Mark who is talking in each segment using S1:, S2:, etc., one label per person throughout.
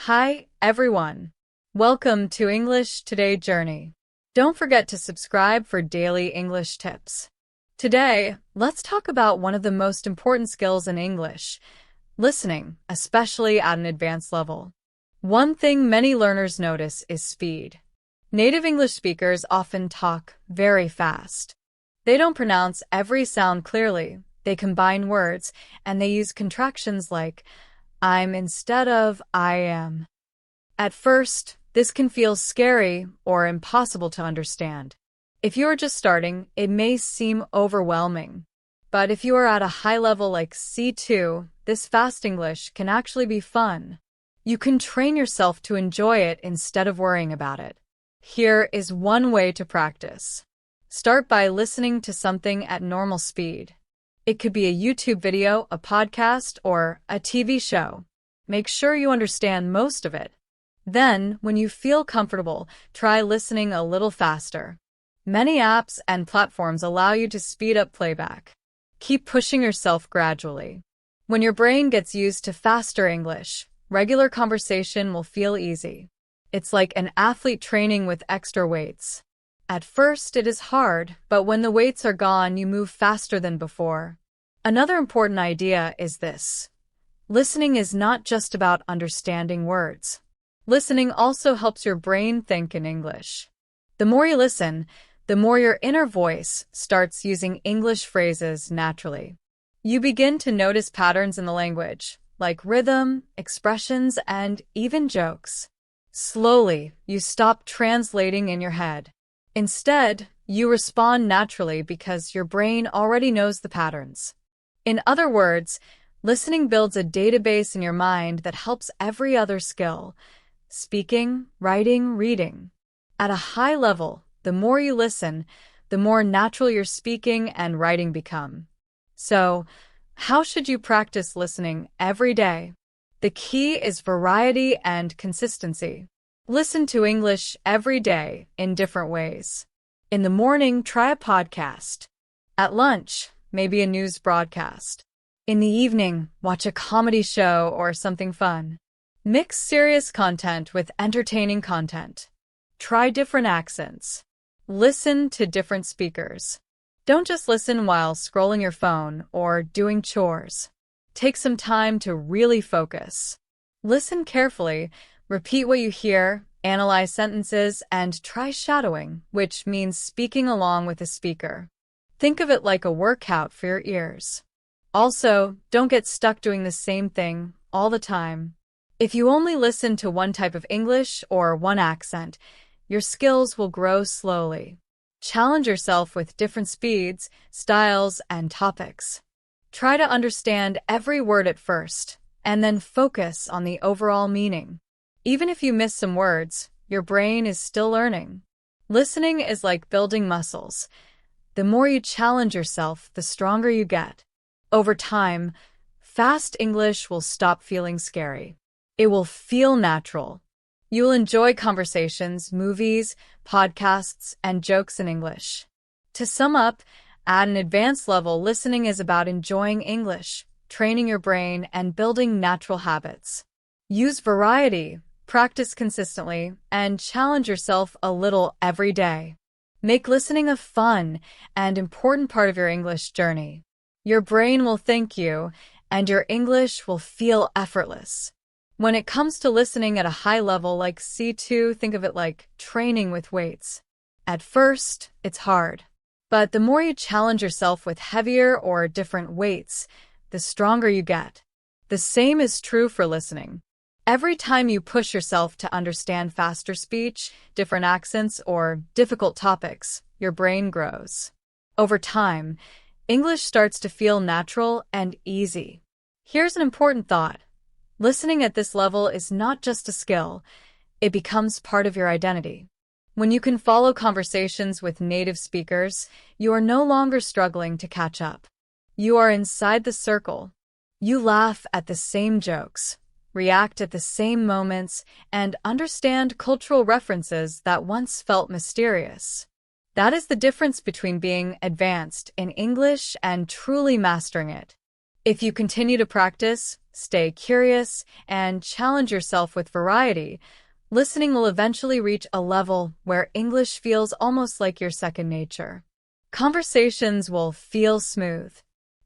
S1: Hi, everyone. Welcome to English Today Journey. Don't forget to subscribe for daily English tips. Today, let's talk about one of the most important skills in English, listening, especially at an advanced level. One thing many learners notice is speed. Native English speakers often talk very fast. They don't pronounce every sound clearly, they combine words, and they use contractions like I'm instead of I am. At first, this can feel scary or impossible to understand. If you are just starting, it may seem overwhelming. But if you are at a high level like C2, this fast English can actually be fun. You can train yourself to enjoy it instead of worrying about it. Here is one way to practice. Start by listening to something at normal speed. It could be a YouTube video, a podcast, or a TV show. Make sure you understand most of it. Then, when you feel comfortable, try listening a little faster. Many apps and platforms allow you to speed up playback. Keep pushing yourself gradually. When your brain gets used to faster English, regular conversation will feel easy. It's like an athlete training with extra weights. At first, it is hard, but when the weights are gone, you move faster than before. Another important idea is this. Listening is not just about understanding words. Listening also helps your brain think in English. The more you listen, the more your inner voice starts using English phrases naturally. You begin to notice patterns in the language, like rhythm, expressions, and even jokes. Slowly, you stop translating in your head. Instead, you respond naturally because your brain already knows the patterns. In other words, listening builds a database in your mind that helps every other skill, speaking, writing, reading. At a high level, the more you listen, the more natural your speaking and writing become. So, how should you practice listening every day? The key is variety and consistency. Listen to English every day in different ways. In the morning, try a podcast. At lunch, maybe a news broadcast. In the evening, watch a comedy show or something fun. Mix serious content with entertaining content. Try different accents. Listen to different speakers. Don't just listen while scrolling your phone or doing chores. Take some time to really focus. Listen carefully. Repeat what you hear, analyze sentences, and try shadowing, which means speaking along with the speaker. Think of it like a workout for your ears. Also, don't get stuck doing the same thing all the time. If you only listen to one type of English or one accent, your skills will grow slowly. Challenge yourself with different speeds, styles, and topics. Try to understand every word at first, and then focus on the overall meaning. Even if you miss some words, your brain is still learning. Listening is like building muscles. The more you challenge yourself, the stronger you get. Over time, fast English will stop feeling scary. It will feel natural. You'll enjoy conversations, movies, podcasts, and jokes in English. To sum up, at an advanced level, listening is about enjoying English, training your brain, and building natural habits. Use variety. Practice consistently, and challenge yourself a little every day. Make listening a fun and important part of your English journey. Your brain will thank you, and your English will feel effortless. When it comes to listening at a high level like C2, think of it like training with weights. At first, it's hard. But the more you challenge yourself with heavier or different weights, the stronger you get. The same is true for listening. Every time you push yourself to understand faster speech, different accents, or difficult topics, your brain grows. Over time, English starts to feel natural and easy. Here's an important thought. Listening at this level is not just a skill, it becomes part of your identity. When you can follow conversations with native speakers, you are no longer struggling to catch up. You are inside the circle. You laugh at the same jokes, react at the same moments, and understand cultural references that once felt mysterious. That is the difference between being advanced in English and truly mastering it. If you continue to practice, stay curious, and challenge yourself with variety, listening will eventually reach a level where English feels almost like your second nature. Conversations will feel smooth.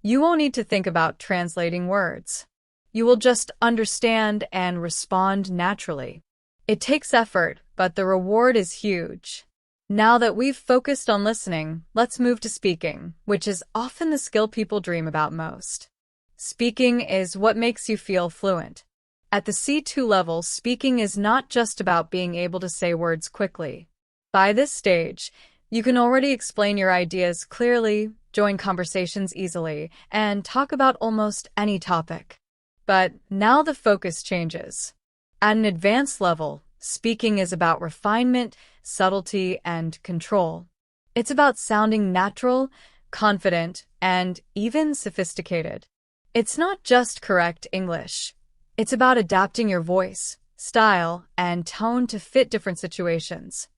S1: You won't need to think about translating words. You will just understand and respond naturally. It takes effort, but the reward is huge. Now that we've focused on listening, let's move to speaking, which is often the skill people dream about most. Speaking is what makes you feel fluent. At the C2 level, speaking is not just about being able to say words quickly. By this stage, you can already explain your ideas clearly, join conversations easily, and talk about almost any topic. But now the focus changes. At an advanced level, speaking is about refinement, subtlety, and control. It's about sounding natural, confident, and even sophisticated. It's not just correct English. It's about adapting your voice, style, and tone to fit different situations.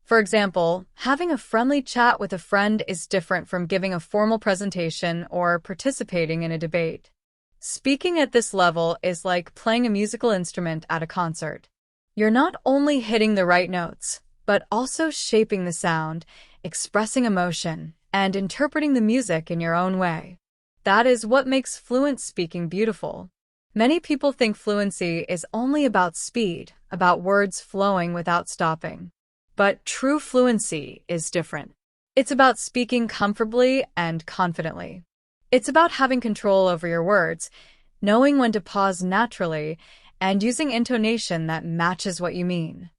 S1: For example, having a friendly chat with a friend is different from giving a formal presentation or participating in a debate. Speaking at this level is like playing a musical instrument at a concert. You're not only hitting the right notes, but also shaping the sound, expressing emotion, and interpreting the music in your own way. That is what makes fluent speaking beautiful. Many people think fluency is only about speed, about words flowing without stopping. But true fluency is different. It's about speaking comfortably and confidently. It's about having control over your words, knowing when to pause naturally, and using intonation that matches what you mean.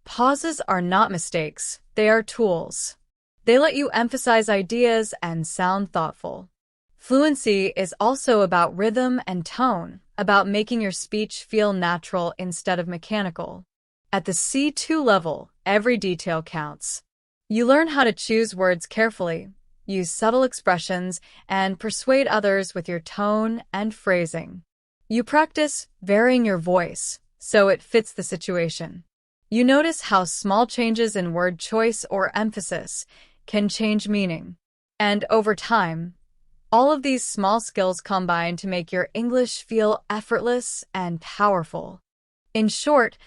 S1: Pauses are not mistakes, they are tools. They let you emphasize ideas and sound thoughtful. Fluency is also about rhythm and tone, about making your speech feel natural instead of mechanical. At the C2 level, every detail counts. You learn how to choose words carefully, use subtle expressions, and persuade others with your tone and phrasing. You practice varying your voice so it fits the situation. You notice how small changes in word choice or emphasis can change meaning. And over time, all of these small skills combine to make your English feel effortless and powerful. In short,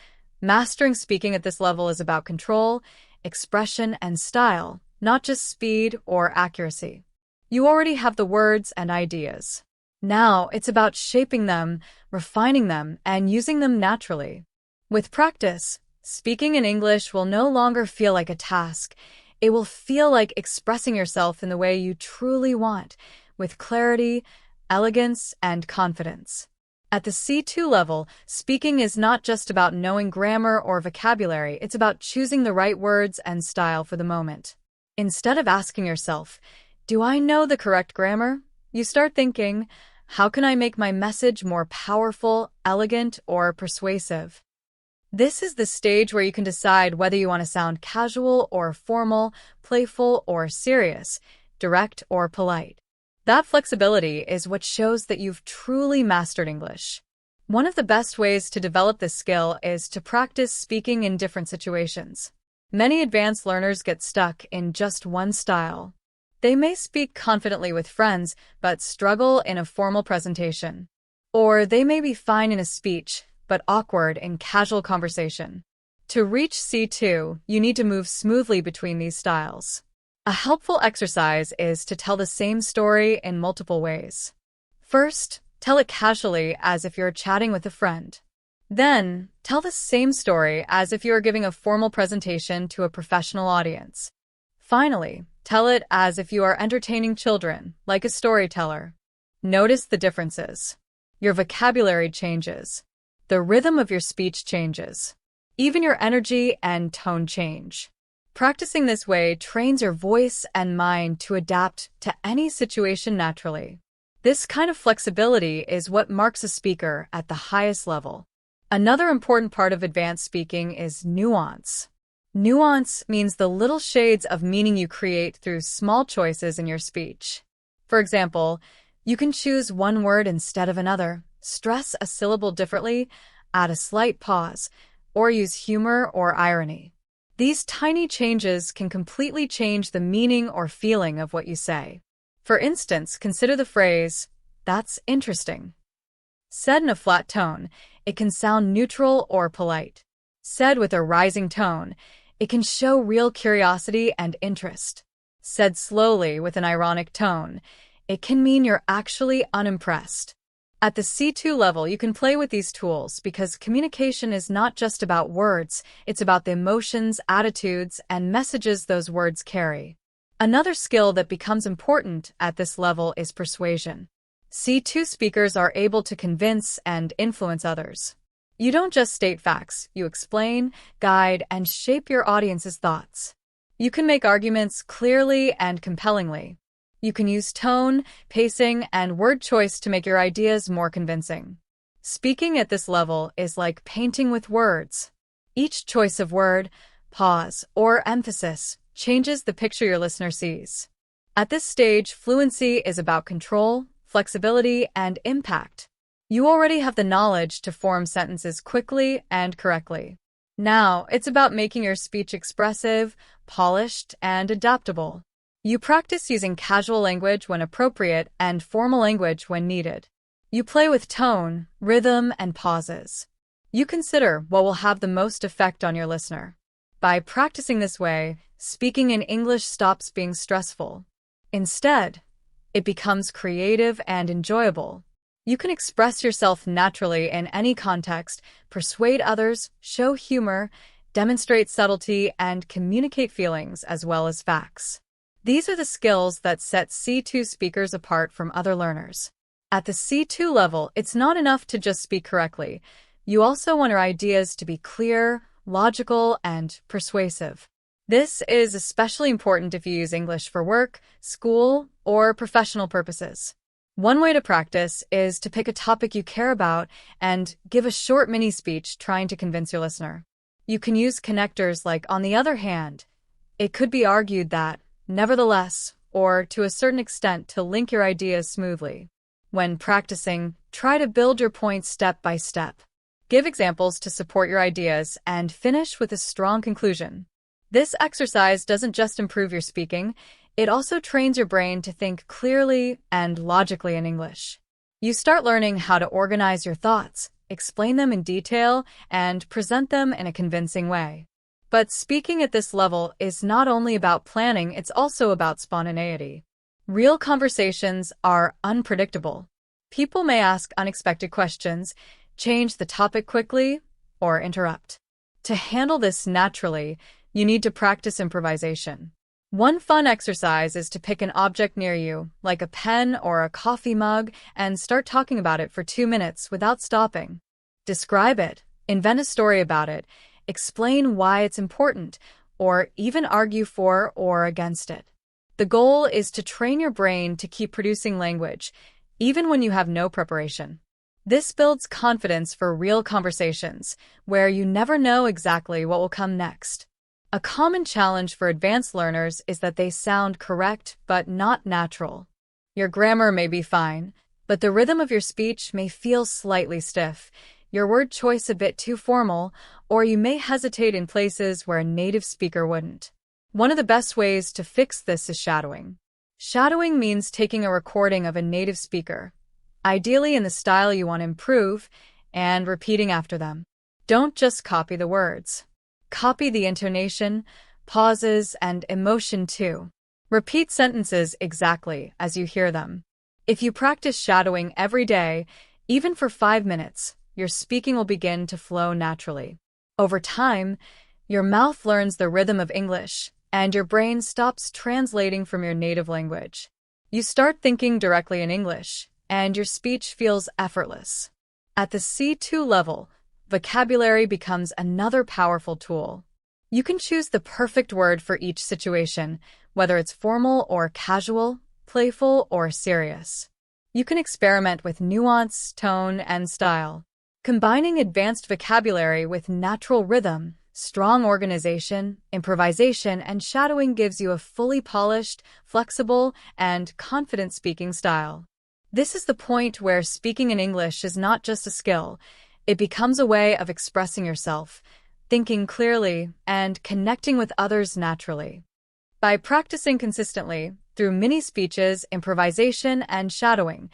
S1: mastering speaking at this level is about control, expression, and style, not just speed or accuracy. You already have the words and ideas. Now it's about shaping them, refining them, and using them naturally. With practice, speaking in English will no longer feel like a task. It will feel like expressing yourself in the way you truly want, with clarity, elegance, and confidence. At the C2 level, speaking is not just about knowing grammar or vocabulary, it's about choosing the right words and style for the moment. Instead of asking yourself, "Do I know the correct grammar?" you start thinking, "How can I make my message more powerful, elegant, or persuasive?" This is the stage where you can decide whether you want to sound casual or formal, playful or serious, direct or polite. That flexibility is what shows that you've truly mastered English. One of the best ways to develop this skill is to practice speaking in different situations. Many advanced learners get stuck in just one style. They may speak confidently with friends, but struggle in a formal presentation. Or they may be fine in a speech, but awkward in casual conversation. To reach C2, you need to move smoothly between these styles. A helpful exercise is to tell the same story in multiple ways. First, tell it casually as if you're chatting with a friend. Then, tell the same story as if you are giving a formal presentation to a professional audience. Finally, tell it as if you are entertaining children, like a storyteller. Notice the differences. Your vocabulary changes. The rhythm of your speech changes. Even your energy and tone change. Practicing this way trains your voice and mind to adapt to any situation naturally. This kind of flexibility is what marks a speaker at the highest level. Another important part of advanced speaking is nuance. Nuance means the little shades of meaning you create through small choices in your speech. For example, you can choose one word instead of another, stress a syllable differently, add a slight pause, or use humor or irony. These tiny changes can completely change the meaning or feeling of what you say. For instance, consider the phrase, "That's interesting." Said in a flat tone, it can sound neutral or polite. Said with a rising tone, it can show real curiosity and interest. Said slowly with an ironic tone, it can mean you're actually unimpressed. At the C2 level, you can play with these tools because communication is not just about words, it's about the emotions, attitudes, and messages those words carry. Another skill that becomes important at this level is persuasion. C2 speakers are able to convince and influence others. You don't just state facts, you explain, guide, and shape your audience's thoughts. You can make arguments clearly and compellingly. You can use tone, pacing, and word choice to make your ideas more convincing. Speaking at this level is like painting with words. Each choice of word, pause, or emphasis changes the picture your listener sees. At this stage, fluency is about control, flexibility, and impact. You already have the knowledge to form sentences quickly and correctly. Now, it's about making your speech expressive, polished, and adaptable. You practice using casual language when appropriate and formal language when needed. You play with tone, rhythm, and pauses. You consider what will have the most effect on your listener. By practicing this way, speaking in English stops being stressful. Instead, it becomes creative and enjoyable. You can express yourself naturally in any context, persuade others, show humor, demonstrate subtlety, and communicate feelings as well as facts. These are the skills that set C2 speakers apart from other learners. At the C2 level, it's not enough to just speak correctly. You also want your ideas to be clear, logical, and persuasive. This is especially important if you use English for work, school, or professional purposes. One way to practice is to pick a topic you care about and give a short mini-speech trying to convince your listener. You can use connectors like "on the other hand." It could be argued that, nevertheless, or to a certain extent to link your ideas smoothly. When practicing, try to build your points step by step. Give examples to support your ideas and finish with a strong conclusion. This exercise doesn't just improve your speaking, it also trains your brain to think clearly and logically in English. You start learning how to organize your thoughts, explain them in detail, and present them in a convincing way. But speaking at this level is not only about planning, it's also about spontaneity. Real conversations are unpredictable. People may ask unexpected questions, change the topic quickly, or interrupt. To handle this naturally, you need to practice improvisation. One fun exercise is to pick an object near you, like a pen or a coffee mug, and start talking about it for 2 minutes without stopping. Describe it, invent a story about it, explain why it's important, or even argue for or against it. The goal is to train your brain to keep producing language, even when you have no preparation. This builds confidence for real conversations, where you never know exactly what will come next. A common challenge for advanced learners is that they sound correct but not natural. Your grammar may be fine, but the rhythm of your speech may feel slightly stiff, your word choice a bit too formal, or you may hesitate in places where a native speaker wouldn't. One of the best ways to fix this is shadowing. Shadowing means taking a recording of a native speaker, ideally in the style you want to improve, and repeating after them. Don't just copy the words. Copy the intonation, pauses, and emotion too. Repeat sentences exactly as you hear them. If you practice shadowing every day, even for 5 minutes, your speaking will begin to flow naturally. Over time, your mouth learns the rhythm of English, and your brain stops translating from your native language. You start thinking directly in English, and your speech feels effortless. At the C2 level, vocabulary becomes another powerful tool. You can choose the perfect word for each situation, whether it's formal or casual, playful or serious. You can experiment with nuance, tone, and style. Combining advanced vocabulary with natural rhythm, strong organization, improvisation, and shadowing gives you a fully polished, flexible, and confident speaking style. This is the point where speaking in English is not just a skill. It becomes a way of expressing yourself, thinking clearly, and connecting with others naturally. By practicing consistently, through mini speeches, improvisation, and shadowing,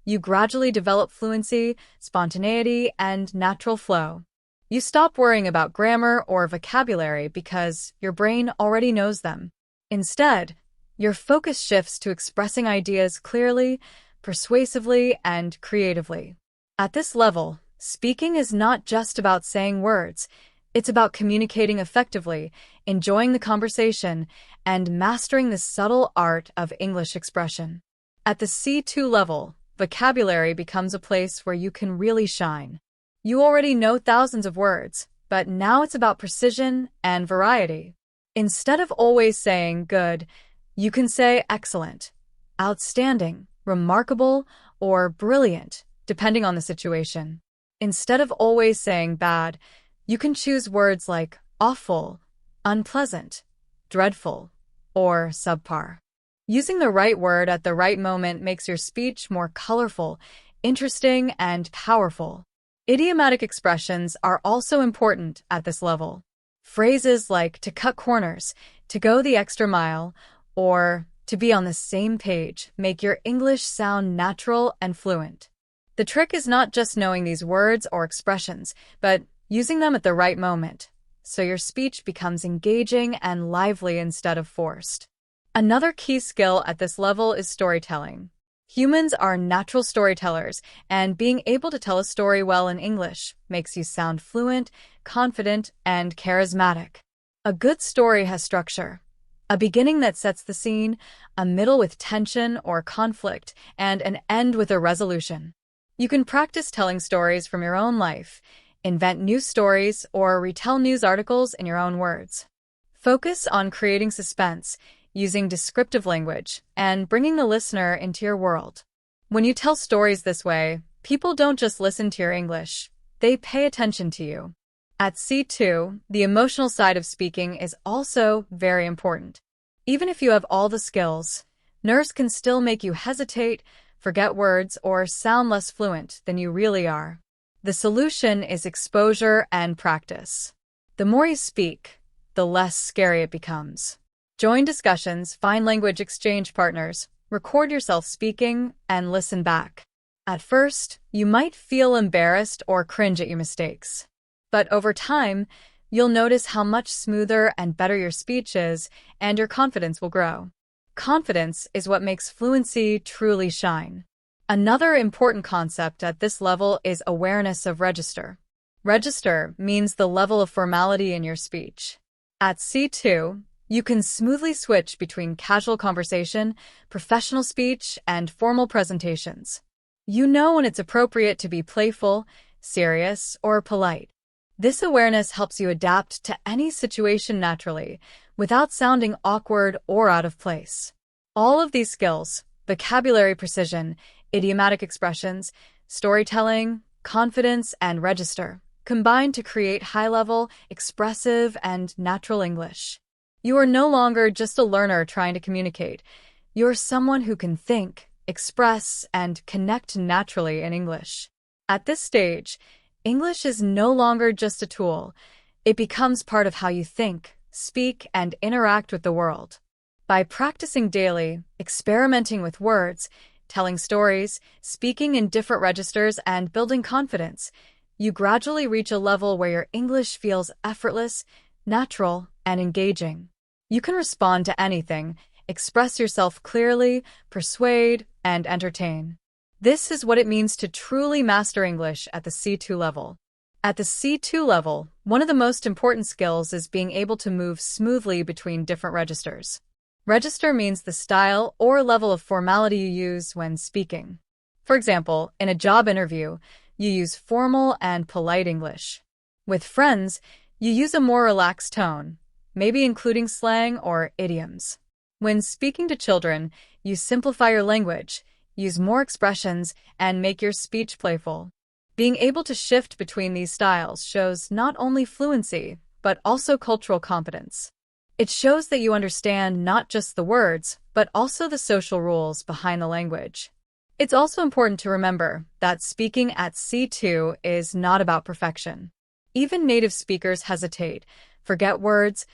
S1: You gradually develop fluency, spontaneity, and natural flow. You stop worrying about grammar or vocabulary because your brain already knows them. Instead, your focus shifts to expressing ideas clearly, persuasively, and creatively. At this level, speaking is not just about saying words. It's about communicating effectively, enjoying the conversation, and mastering the subtle art of English expression. At the C2 level, vocabulary becomes a place where you can really shine. You already know thousands of words, but now it's about precision and variety. Instead of always saying good, you can say excellent, outstanding, remarkable, or brilliant, depending on the situation. Instead of always saying bad, you can choose words like awful, unpleasant, dreadful, or subpar. Using the right word at the right moment makes your speech more colorful, interesting, and powerful. Idiomatic expressions are also important at this level. Phrases like to cut corners, to go the extra mile, or to be on the same page make your English sound natural and fluent. The trick is not just knowing these words or expressions, but using them at the right moment, so your speech becomes engaging and lively instead of forced. Another key skill at this level is storytelling. Humans are natural storytellers, and being able to tell a story well in English makes you sound fluent, confident, and charismatic. A good story has structure. A beginning that sets the scene, a middle with tension or conflict, and an end with a resolution. You can practice telling stories from your own life, invent new stories, or retell news articles in your own words. Focus on creating suspense, using descriptive language, and bringing the listener into your world. When you tell stories this way, people don't just listen to your English, they pay attention to you. At C2, the emotional side of speaking is also very important. Even if you have all the skills, nerves can still make you hesitate, forget words, or sound less fluent than you really are. The solution is exposure and practice. The more you speak, the less scary it becomes. Join discussions, find language exchange partners, record yourself speaking, and listen back. At first, you might feel embarrassed or cringe at your mistakes. But over time, you'll notice how much smoother and better your speech is, and your confidence will grow. Confidence is what makes fluency truly shine. Another important concept at this level is awareness of register. Register means the level of formality in your speech. At C2, you can smoothly switch between casual conversation, professional speech, and formal presentations. You know when it's appropriate to be playful, serious, or polite. This awareness helps you adapt to any situation naturally, without sounding awkward or out of place. All of these skills, vocabulary precision, idiomatic expressions, storytelling, confidence, and register, combine to create high-level, expressive, and natural English. You are no longer just a learner trying to communicate. You're someone who can think, express, and connect naturally in English. At this stage, English is no longer just a tool. It becomes part of how you think, speak, and interact with the world. By practicing daily, experimenting with words, telling stories, speaking in different registers, and building confidence, you gradually reach a level where your English feels effortless, natural, and engaging. You can respond to anything, express yourself clearly, persuade, and entertain. This is what it means to truly master English at the C2 level. At the C2 level, one of the most important skills is being able to move smoothly between different registers. Register means the style or level of formality you use when speaking. For example, in a job interview, you use formal and polite English. With friends, you use a more relaxed tone, maybe including slang or idioms. When speaking to children, you simplify your language, use more expressions, and make your speech playful. Being able to shift between these styles shows not only fluency, but also cultural competence. It shows that you understand not just the words, but also the social rules behind the language. It's also important to remember that speaking at C2 is not about perfection. Even native speakers hesitate, forget words,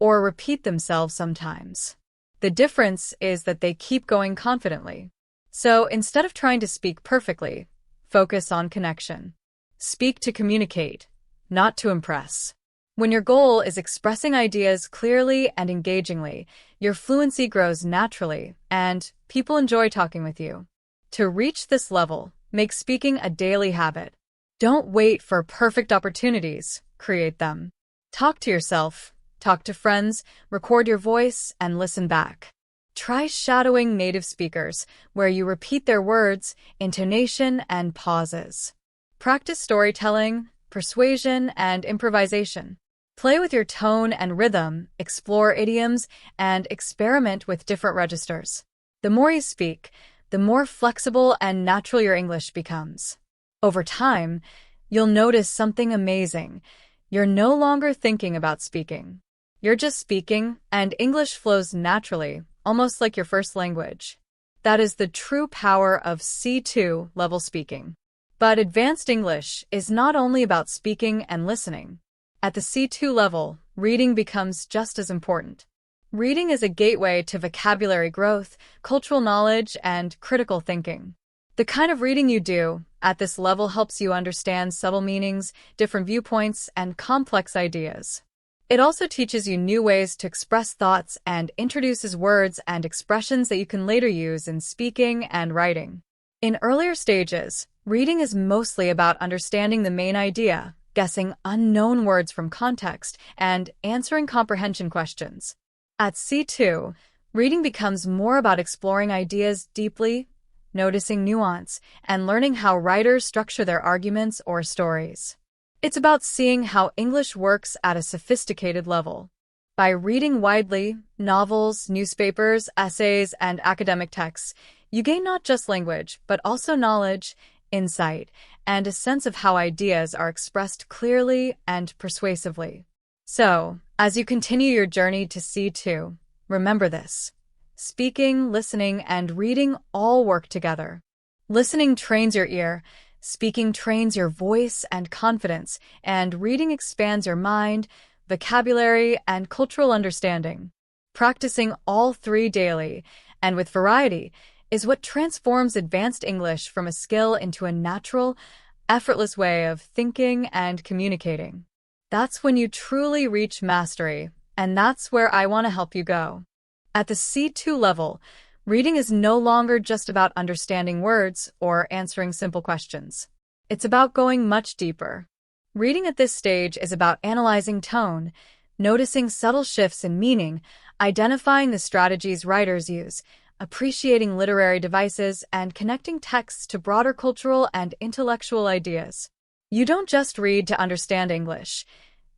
S1: or repeat themselves sometimes. The difference is that they keep going confidently. So instead of trying to speak perfectly, focus on connection. Speak to communicate, not to impress. When your goal is expressing ideas clearly and engagingly, your fluency grows naturally, and people enjoy talking with you. To reach this level, make speaking a daily habit. Don't wait for perfect opportunities, create them. Talk to yourself, talk to friends, record your voice, and listen back. Try shadowing native speakers, where you repeat their words, intonation, and pauses. Practice storytelling, persuasion, and improvisation. Play with your tone and rhythm, explore idioms, and experiment with different registers. The more you speak, the more flexible and natural your English becomes. Over time, you'll notice something amazing. You're no longer thinking about speaking. You're just speaking, and English flows naturally, almost like your first language. That is the true power of C2 level speaking. But advanced English is not only about speaking and listening. At the C2 level, reading becomes just as important. Reading is a gateway to vocabulary growth, cultural knowledge, and critical thinking. The kind of reading you do at this level helps you understand subtle meanings, different viewpoints, and complex ideas. It also teaches you new ways to express thoughts and introduces words and expressions that you can later use in speaking and writing. In earlier stages, reading is mostly about understanding the main idea, guessing unknown words from context, and answering comprehension questions. At C2, reading becomes more about exploring ideas deeply, noticing nuance, and learning how writers structure their arguments or stories. It's about seeing how English works at a sophisticated level. By reading widely, novels, newspapers, essays, and academic texts, you gain not just language, but also knowledge, insight, and a sense of how ideas are expressed clearly and persuasively. So, as you continue your journey to C2, remember this. Speaking, listening, and reading all work together. Listening trains your ear, speaking trains your voice and confidence, and reading expands your mind, vocabulary, and cultural understanding. Practicing all three daily, and with variety, is what transforms advanced English from a skill into a natural, effortless way of thinking and communicating. That's when you truly reach mastery, and that's where I want to help you go. At the C2 level, reading is no longer just about understanding words or answering simple questions. It's about going much deeper. Reading at this stage is about analyzing tone, noticing subtle shifts in meaning, identifying the strategies writers use, appreciating literary devices, and connecting texts to broader cultural and intellectual ideas. You don't just read to understand English.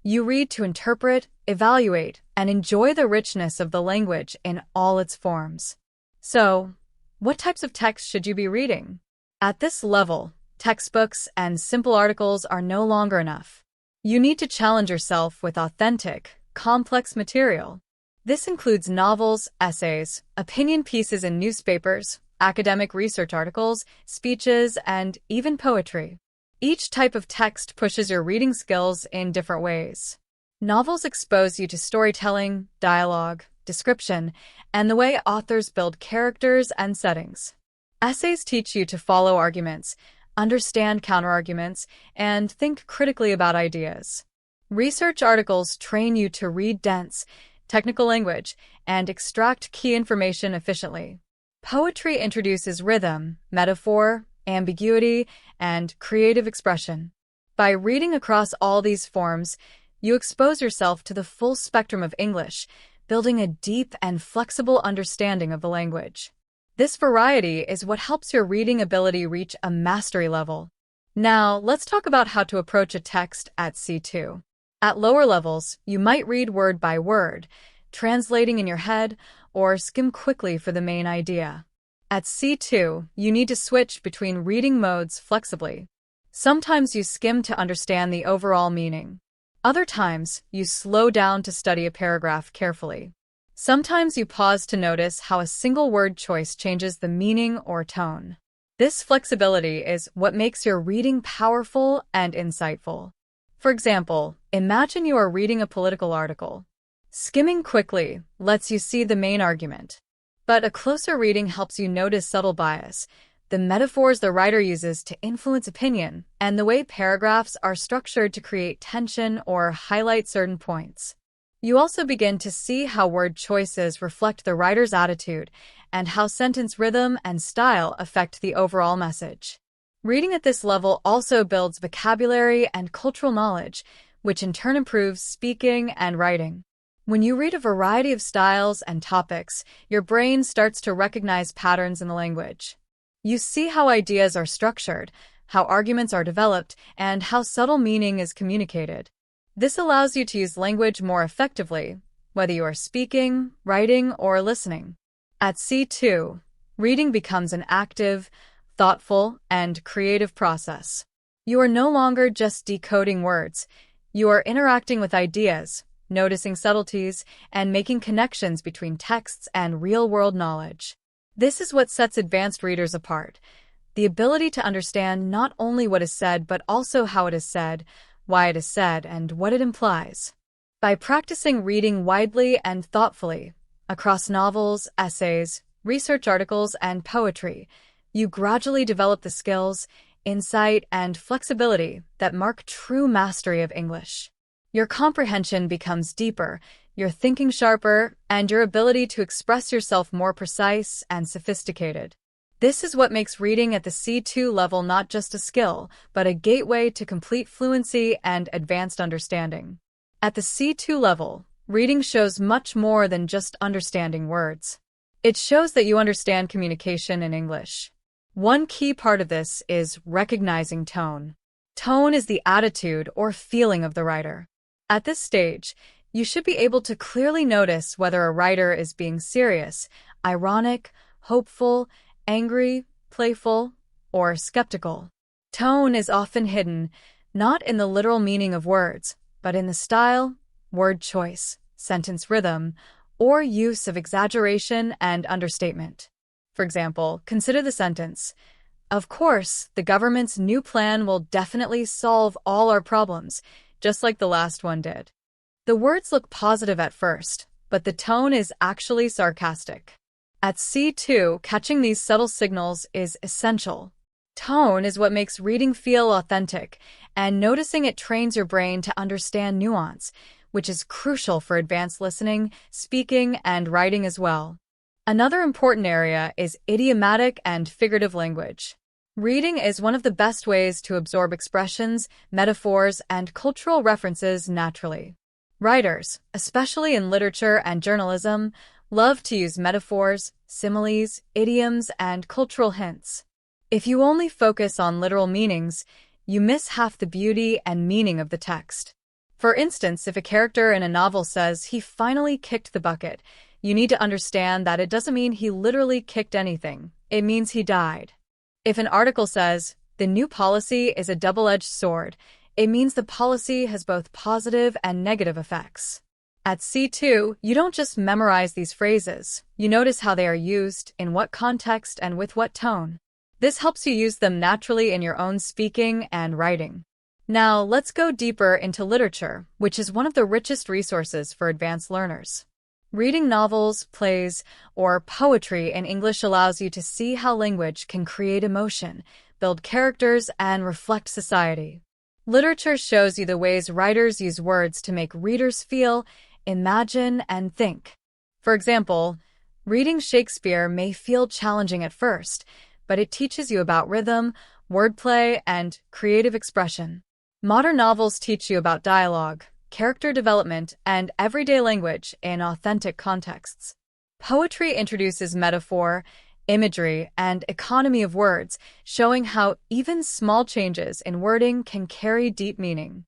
S1: You read to interpret, evaluate, and enjoy the richness of the language in all its forms. So, what types of texts should you be reading? At this level, textbooks and simple articles are no longer enough. You need to challenge yourself with authentic, complex material. This includes novels, essays, opinion pieces in newspapers, academic research articles, speeches, and even poetry. Each type of text pushes your reading skills in different ways. Novels expose you to storytelling, dialogue, description, and the way authors build characters and settings. Essays teach you to follow arguments, understand counterarguments, and think critically about ideas. Research articles train you to read dense, technical language, and extract key information efficiently. Poetry introduces rhythm, metaphor, ambiguity, and creative expression. By reading across all these forms, you expose yourself to the full spectrum of English, building a deep and flexible understanding of the language. This variety is what helps your reading ability reach a mastery level. Now, let's talk about how to approach a text at C2. At lower levels, you might read word by word, translating in your head, or skim quickly for the main idea. At C2, you need to switch between reading modes flexibly. Sometimes you skim to understand the overall meaning. Other times, you slow down to study a paragraph carefully. Sometimes you pause to notice how a single word choice changes the meaning or tone. This flexibility is what makes your reading powerful and insightful. For example, imagine you are reading a political article. Skimming quickly lets you see the main argument. But a closer reading helps you notice subtle bias, the metaphors the writer uses to influence opinion, and the way paragraphs are structured to create tension or highlight certain points. You also begin to see how word choices reflect the writer's attitude and how sentence rhythm and style affect the overall message. Reading at this level also builds vocabulary and cultural knowledge, which in turn improves speaking and writing. When you read a variety of styles and topics, your brain starts to recognize patterns in the language. You see how ideas are structured, how arguments are developed, and how subtle meaning is communicated. This allows you to use language more effectively, whether you are speaking, writing, or listening. At C2, reading becomes an active, thoughtful, and creative process. You are no longer just decoding words. You are interacting with ideas, noticing subtleties, and making connections between texts and real-world knowledge. This is what sets advanced readers apart, the ability to understand not only what is said but also how it is said, why it is said, and what it implies. By practicing reading widely and thoughtfully, across novels, essays, research articles, and poetry, you gradually develop the skills, insight, and flexibility that mark true mastery of English. Your comprehension becomes deeper, your thinking sharper, and your ability to express yourself more precise and sophisticated. This is what makes reading at the C2 level not just a skill, but a gateway to complete fluency and advanced understanding. At the C2 level, reading shows much more than just understanding words. It shows that you understand communication in English. One key part of this is recognizing tone. Tone is the attitude or feeling of the writer. At this stage, you should be able to clearly notice whether a writer is being serious, ironic, hopeful, angry, playful, or skeptical. Tone is often hidden, not in the literal meaning of words, but in the style, word choice, sentence rhythm, or use of exaggeration and understatement. For example, consider the sentence, "Of course, the government's new plan will definitely solve all our problems, just like the last one did." The words look positive at first, but the tone is actually sarcastic. At C2, catching these subtle signals is essential. Tone is what makes reading feel authentic, and noticing it trains your brain to understand nuance, which is crucial for advanced listening, speaking, and writing as well. Another important area is idiomatic and figurative language. Reading is one of the best ways to absorb expressions, metaphors, and cultural references naturally. Writers, especially in literature and journalism, love to use metaphors, similes, idioms, and cultural hints. If you only focus on literal meanings, you miss half the beauty and meaning of the text. For instance, if a character in a novel says he finally kicked the bucket, you need to understand that it doesn't mean he literally kicked anything. It means he died. If an article says, "The new policy is a double-edged sword," it means the policy has both positive and negative effects. At C2, you don't just memorize these phrases, you notice how they are used, in what context, and with what tone. This helps you use them naturally in your own speaking and writing. Now, let's go deeper into literature, which is one of the richest resources for advanced learners. Reading novels, plays, or poetry in English allows you to see how language can create emotion, build characters, and reflect society. Literature shows you the ways writers use words to make readers feel, imagine, and think. For example, reading Shakespeare may feel challenging at first, but it teaches you about rhythm, wordplay, and creative expression. Modern novels teach you about dialogue, character development, and everyday language in authentic contexts. Poetry introduces metaphor, imagery, and economy of words, showing how even small changes in wording can carry deep meaning.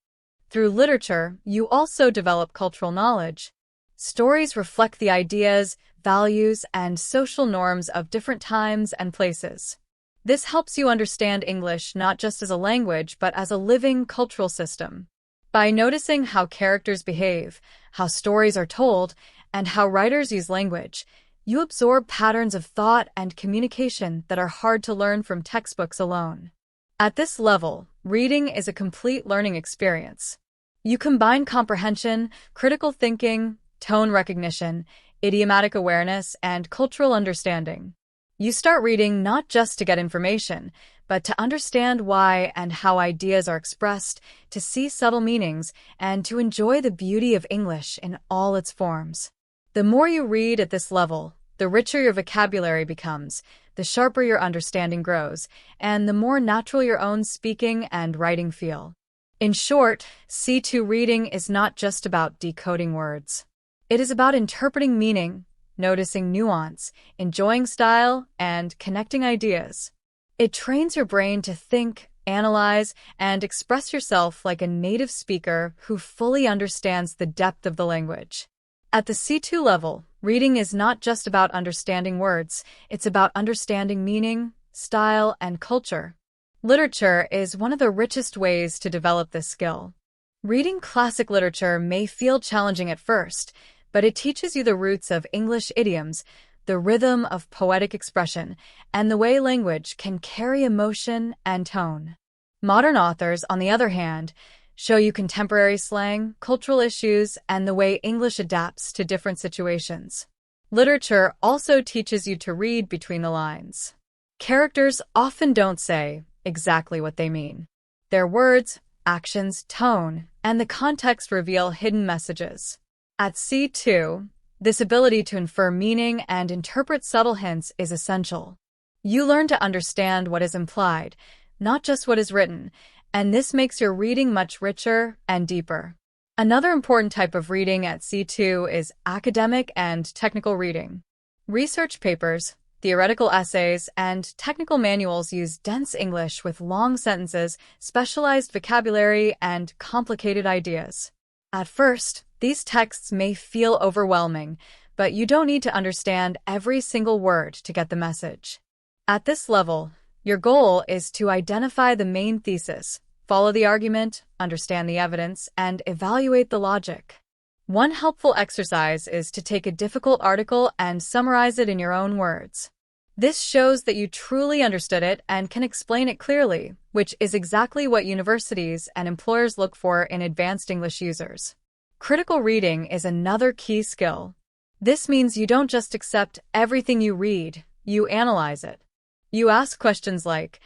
S1: Through literature, you also develop cultural knowledge. Stories reflect the ideas, values, and social norms of different times and places. This helps you understand English not just as a language, but as a living cultural system. By noticing how characters behave, how stories are told, and how writers use language, you absorb patterns of thought and communication that are hard to learn from textbooks alone. At this level, reading is a complete learning experience. You combine comprehension, critical thinking, tone recognition, idiomatic awareness, and cultural understanding. You start reading not just to get information, but to understand why and how ideas are expressed, to see subtle meanings, and to enjoy the beauty of English in all its forms. The more you read at this level, the richer your vocabulary becomes, the sharper your understanding grows, and the more natural your own speaking and writing feel. In short, C2 reading is not just about decoding words. It is about interpreting meaning, noticing nuance, enjoying style, and connecting ideas. It trains your brain to think, analyze, and express yourself like a native speaker who fully understands the depth of the language. At the C2 level, reading is not just about understanding words, it's about understanding meaning, style, and culture. Literature is one of the richest ways to develop this skill. Reading classic literature may feel challenging at first, but it teaches you the roots of English idioms, the rhythm of poetic expression, and the way language can carry emotion and tone. Modern authors, on the other hand, show you contemporary slang, cultural issues, and the way English adapts to different situations. Literature also teaches you to read between the lines. Characters often don't say exactly what they mean. Their words, actions, tone, and the context reveal hidden messages. At C2, this ability to infer meaning and interpret subtle hints is essential. You learn to understand what is implied, not just what is written, and this makes your reading much richer and deeper. Another important type of reading at C2 is academic and technical reading. Research papers, theoretical essays, and technical manuals use dense English with long sentences, specialized vocabulary, and complicated ideas. At first, these texts may feel overwhelming, but you don't need to understand every single word to get the message. At this level, your goal is to identify the main thesis, follow the argument, understand the evidence, and evaluate the logic. One helpful exercise is to take a difficult article and summarize it in your own words. This shows that you truly understood it and can explain it clearly, which is exactly what universities and employers look for in advanced English users. Critical reading is another key skill. This means you don't just accept everything you read, you analyze it. You ask questions like,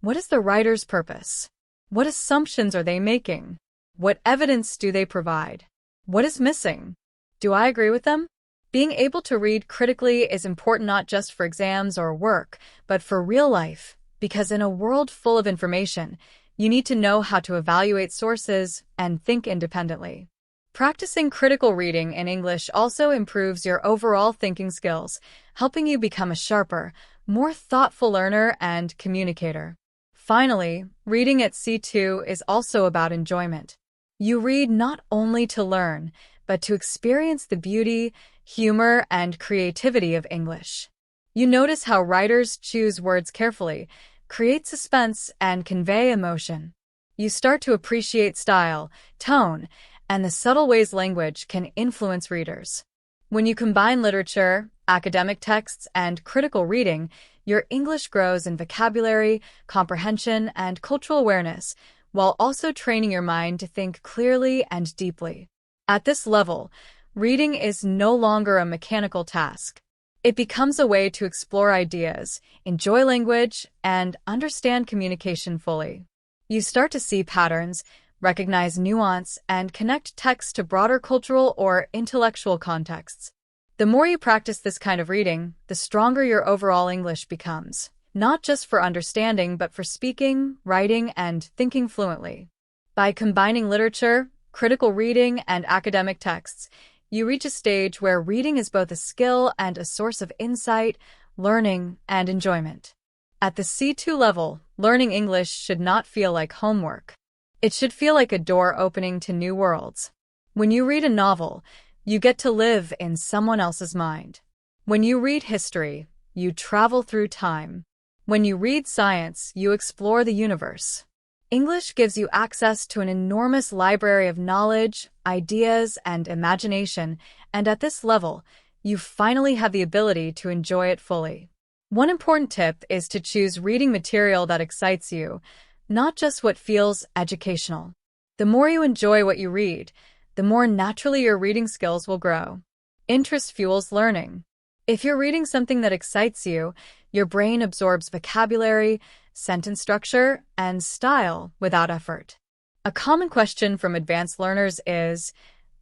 S1: what is the writer's purpose? What assumptions are they making? What evidence do they provide? What is missing? Do I agree with them? Being able to read critically is important not just for exams or work, but for real life, because in a world full of information, you need to know how to evaluate sources and think independently. Practicing critical reading in English also improves your overall thinking skills, helping you become a sharper, more thoughtful learner and communicator. Finally, reading at C2 is also about enjoyment. You read not only to learn, but to experience the beauty, humor, and creativity of English. You notice how writers choose words carefully, create suspense, and convey emotion. You start to appreciate style, tone, and the subtle ways language can influence readers. When you combine literature, academic texts, and critical reading, your English grows in vocabulary, comprehension, and cultural awareness, while also training your mind to think clearly and deeply. At this level, reading is no longer a mechanical task. It becomes a way to explore ideas, enjoy language, and understand communication fully. You start to see patterns, recognize nuance, and connect text to broader cultural or intellectual contexts. The more you practice this kind of reading, the stronger your overall English becomes, not just for understanding, but for speaking, writing, and thinking fluently. By combining literature, critical reading, and academic texts, you reach a stage where reading is both a skill and a source of insight, learning, and enjoyment. At the C2 level, learning English should not feel like homework. It should feel like a door opening to new worlds. When you read a novel, you get to live in someone else's mind. When you read history, you travel through time. When you read science, you explore the universe. English gives you access to an enormous library of knowledge, ideas, and imagination, and at this level, you finally have the ability to enjoy it fully. One important tip is to choose reading material that excites you, not just what feels educational. The more you enjoy what you read, the more naturally your reading skills will grow. Interest fuels learning. If you're reading something that excites you, your brain absorbs vocabulary, sentence structure, and style without effort. A common question from advanced learners is,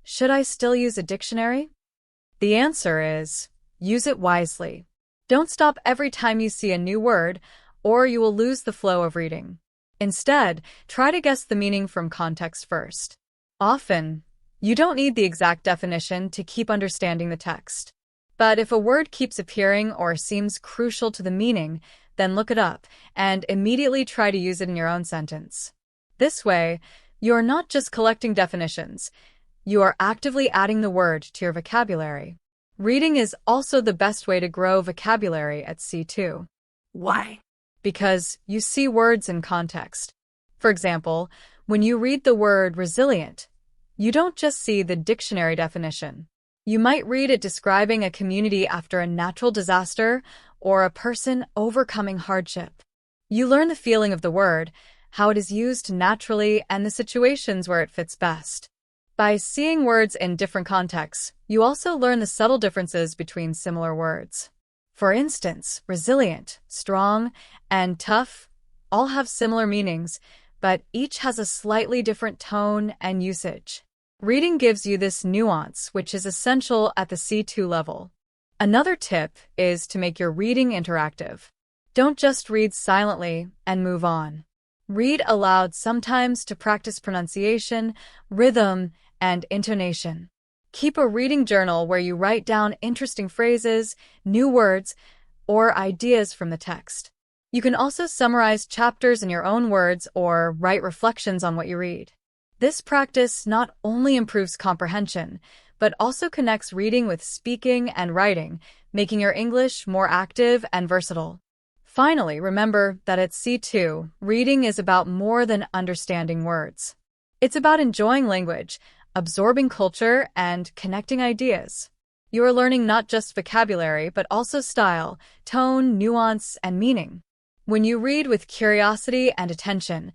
S1: should I still use a dictionary? The answer is, use it wisely. Don't stop every time you see a new word, or you will lose the flow of reading. Instead, try to guess the meaning from context first. Often, you don't need the exact definition to keep understanding the text. But if a word keeps appearing or seems crucial to the meaning, then look it up and immediately try to use it in your own sentence. This way, you are not just collecting definitions, you are actively adding the word to your vocabulary. Reading is also the best way to grow vocabulary at C2.
S2: Why?
S1: Because you see words in context. For example, when you read the word resilient, you don't just see the dictionary definition. You might read it describing a community after a natural disaster or a person overcoming hardship. You learn the feeling of the word, how it is used naturally, and the situations where it fits best. By seeing words in different contexts, you also learn the subtle differences between similar words. For instance, resilient, strong, and tough all have similar meanings, but each has a slightly different tone and usage. Reading gives you this nuance, which is essential at the C2 level. Another tip is to make your reading interactive. Don't just read silently and move on. Read aloud sometimes to practice pronunciation, rhythm, and intonation. Keep a reading journal where you write down interesting phrases, new words, or ideas from the text. You can also summarize chapters in your own words or write reflections on what you read. This practice not only improves comprehension, but also connects reading with speaking and writing, making your English more active and versatile. Finally, remember that at C2, reading is about more than understanding words. It's about enjoying language, absorbing culture, and connecting ideas. You are learning not just vocabulary, but also style, tone, nuance, and meaning. When you read with curiosity and attention,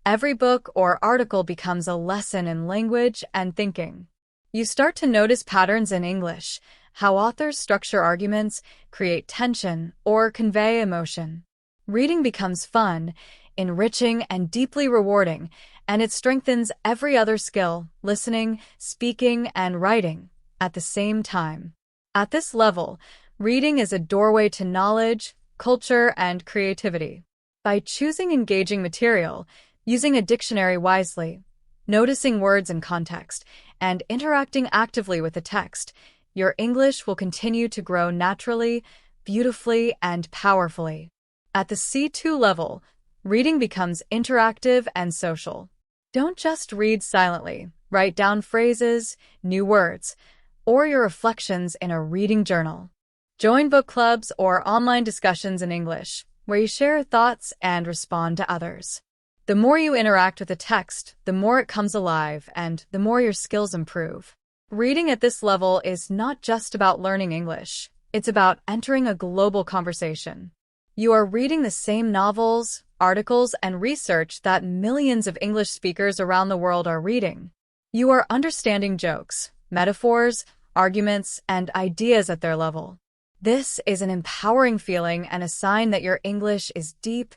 S1: every book or article becomes a lesson in language and thinking. You start to notice patterns in English, how authors structure arguments, create tension, or convey emotion. Reading becomes fun, enriching, and deeply rewarding, and it strengthens every other skill, listening, speaking, and writing, at the same time. At this level, reading is a doorway to knowledge, culture, and creativity. By choosing engaging material, using a dictionary wisely, noticing words in context, and interacting actively with the text, your English will continue to grow naturally, beautifully, and powerfully. At the C2 level, reading becomes interactive and social. Don't just read silently. Write down phrases, new words, or your reflections in a reading journal. Join book clubs or online discussions in English, where you share thoughts and respond to others. The more you interact with the text, the more it comes alive and the more your skills improve. Reading at this level is not just about learning English. It's about entering a global conversation. You are reading the same novels, articles, and research that millions of English speakers around the world are reading. You are understanding jokes, metaphors, arguments, and ideas at their level. This is an empowering feeling and a sign that your English is deep,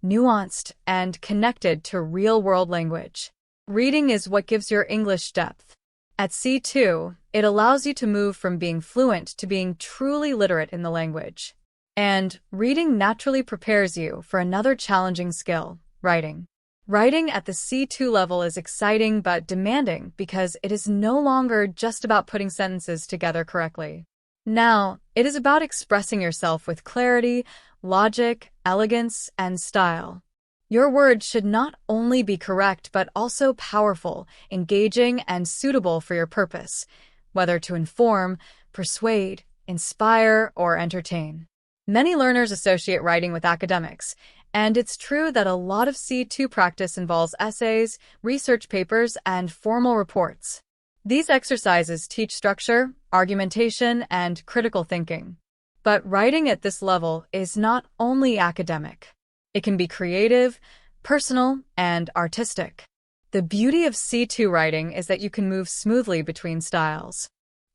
S1: nuanced, and connected to real-world language. Reading is what gives your English depth. At C2, it allows you to move from being fluent to being truly literate in the language. And reading naturally prepares you for another challenging skill, writing. Writing at the C2 level is exciting but demanding because it is no longer just about putting sentences together correctly. Now, it is about expressing yourself with clarity, logic, elegance, and style. Your words should not only be correct but also powerful, engaging, and suitable for your purpose, whether to inform, persuade, inspire, or entertain. Many learners associate writing with academics, and it's true that a lot of C2 practice involves essays, research papers, and formal reports. These exercises teach structure, argumentation, and critical thinking. But writing at this level is not only academic. It can be creative, personal, and artistic. The beauty of C2 writing is that you can move smoothly between styles.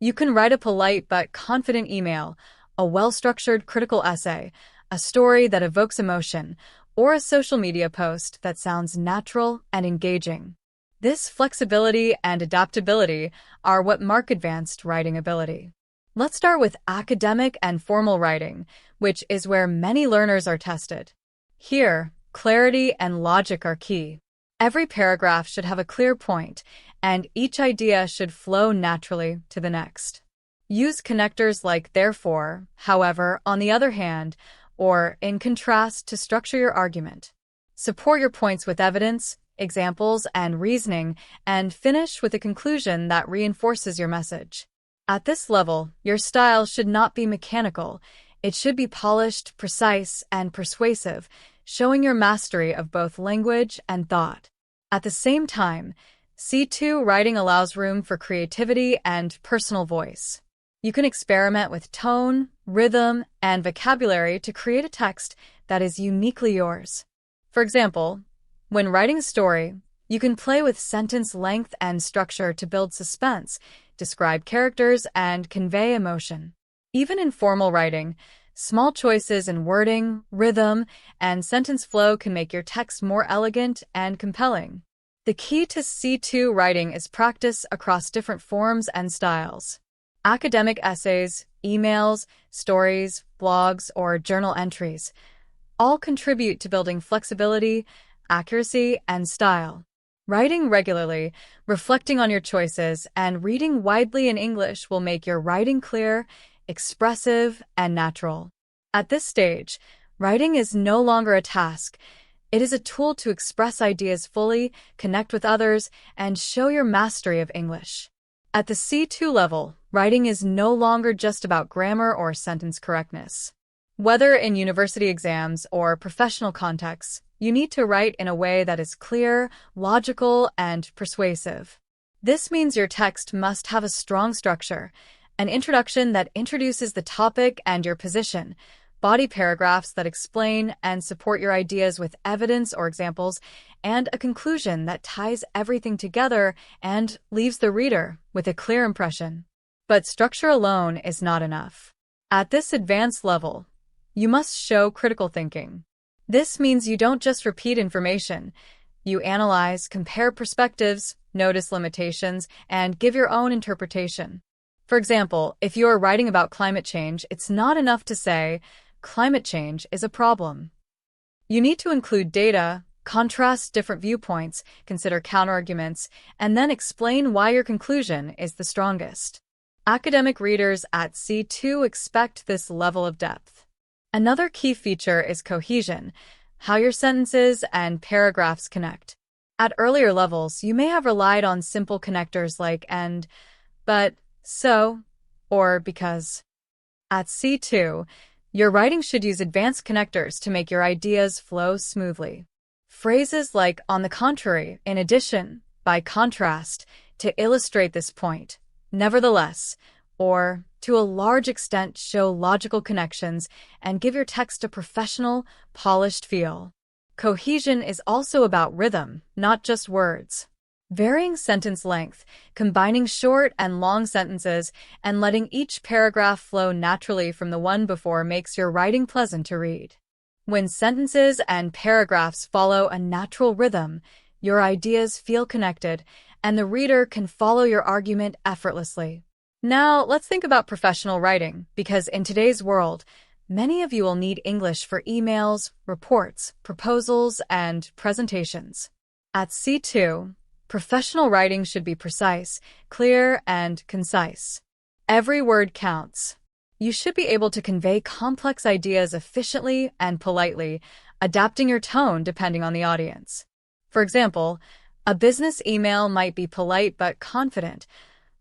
S1: You can write a polite but confident email, a well-structured critical essay, a story that evokes emotion, or a social media post that sounds natural and engaging. This flexibility and adaptability are what mark advanced writing ability. Let's start with academic and formal writing, which is where many learners are tested. Here, clarity and logic are key. Every paragraph should have a clear point, and each idea should flow naturally to the next. Use connectors like therefore, however, on the other hand, or in contrast to structure your argument. Support your points with evidence, examples, and reasoning, and finish with a conclusion that reinforces your message. At this level, your style should not be mechanical. It should be polished, precise, and persuasive, showing your mastery of both language and thought. At the same time, C2 writing allows room for creativity and personal voice. You can experiment with tone, rhythm, and vocabulary to create a text that is uniquely yours. For example, when writing a story, you can play with sentence length and structure to build suspense, describe characters, and convey emotion. Even in formal writing, small choices in wording, rhythm, and sentence flow can make your text more elegant and compelling. The key to C2 writing is practice across different forms and styles. Academic essays, emails, stories, blogs, or journal entries all contribute to building flexibility, accuracy, and style. Writing regularly, reflecting on your choices, and reading widely in English will make your writing clear, expressive, and natural. At this stage, writing is no longer a task. It is a tool to express ideas fully, connect with others, and show your mastery of English. At the C2 level, writing is no longer just about grammar or sentence correctness. Whether in university exams or professional contexts, you need to write in a way that is clear, logical, and persuasive. This means your text must have a strong structure, an introduction that introduces the topic and your position, body paragraphs that explain and support your ideas with evidence or examples, and a conclusion that ties everything together and leaves the reader with a clear impression. But structure alone is not enough. At this advanced level, you must show critical thinking. This means you don't just repeat information. You analyze, compare perspectives, notice limitations, and give your own interpretation. For example, if you are writing about climate change, it's not enough to say, climate change is a problem. You need to include data, contrast different viewpoints, consider counterarguments, and then explain why your conclusion is the strongest. Academic readers at C2 expect this level of depth. Another key feature is cohesion, how your sentences and paragraphs connect. At earlier levels, you may have relied on simple connectors like and, but, so, or because. At C2, your writing should use advanced connectors to make your ideas flow smoothly. Phrases like on the contrary, in addition, by contrast, to illustrate this point, nevertheless, or to a large extent show logical connections and give your text a professional, polished feel. Cohesion is also about rhythm, not just words. Varying sentence length, combining short and long sentences, and letting each paragraph flow naturally from the one before makes your writing pleasant to read. When sentences and paragraphs follow a natural rhythm, your ideas feel connected, and the reader can follow your argument effortlessly. Now, let's think about professional writing, because in today's world, many of you will need English for emails, reports, proposals, and presentations. At C2, professional writing should be precise, clear, and concise. Every word counts. You should be able to convey complex ideas efficiently and politely, adapting your tone depending on the audience. For example, a business email might be polite but confident,